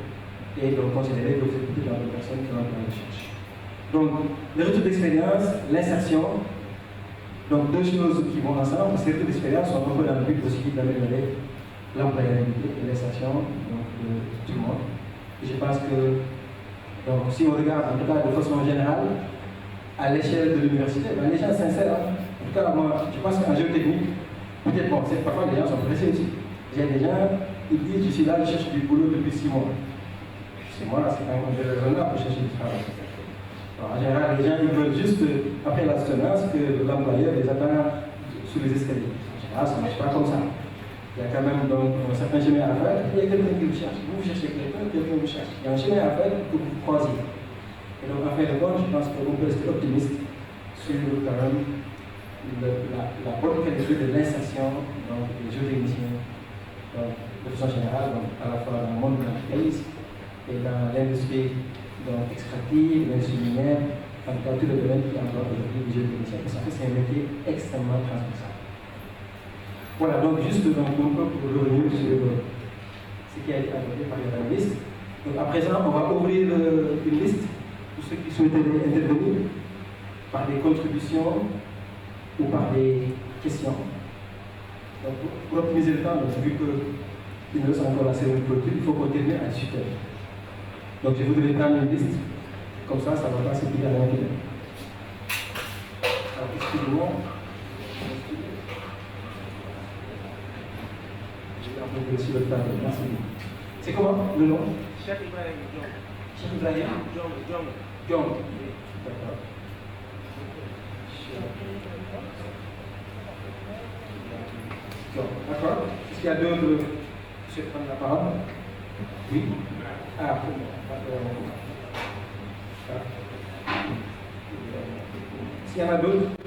et donc considérer que vous êtes dans des personnes qui ont besoin de recherche. Donc, le retour d'expérience, l'insertion, donc 2 choses qui vont ensemble, parce que les retours d'expérience sont un peu dans le but aussi d'améliorer l'employabilité et l'insertion de tout le monde. Et je pense que, donc, si on regarde en tout cas de façon générale, à l'échelle de l'université, ben, les gens s'insèrent. En tout cas, moi, je pense qu'en géotechnique, peut-être, bon, parfois les gens sont pressés aussi. Il y a des gens, ils disent, je suis là, je cherche du boulot depuis 6 mois. 6 mois, c'est quand même un peu raisonnable pour chercher du travail. Alors, en général, les gens, ils veulent juste, après la soutenance, que l'employeur les attend sous les escaliers. En général, ça ne marche pas comme ça. Il y a quand même donc, un certain chemin à faire. Il y a quelqu'un qui vous cherche. Vous cherchez quelqu'un vous cherche. Il y a un chemin à faire pour que vous croisiez. Et donc, en fin de compte, je pense qu'on peut rester optimiste sur quand même la bonne qualité de l'insertion des géotechniciens de façon générale, donc, à la fois dans le monde de l'entreprise et dans l'industrie extractive, l'industrie minière dans tous les domaines qui emploient aujourd'hui les jeunes techniciens, parce que c'est un métier extrêmement transversal. Voilà, donc juste pour revenir sur ce qui a été abordé par les analystes. Donc à présent, on va ouvrir une liste pour ceux qui souhaiteraient intervenir par des contributions ou par des questions. Donc pour optimiser le temps, donc, vu qu'il nous reste encore la série de clôture, il faut qu'on termine à 18h. Donc je voudrais prendre une liste, comme ça, ça ne va pas se dire à l'intérieur. Alors excusez-moi. Sur le tableau. Merci. C'est comment le nom? Cheikh Ibrahim Diom. Cheikh Ibrahim Diom. Diom. D'accord. D'accord. Est-ce qu'il y a d'autres? Je vais prendre la parole. Oui. Ah, s'il y en a d'autres?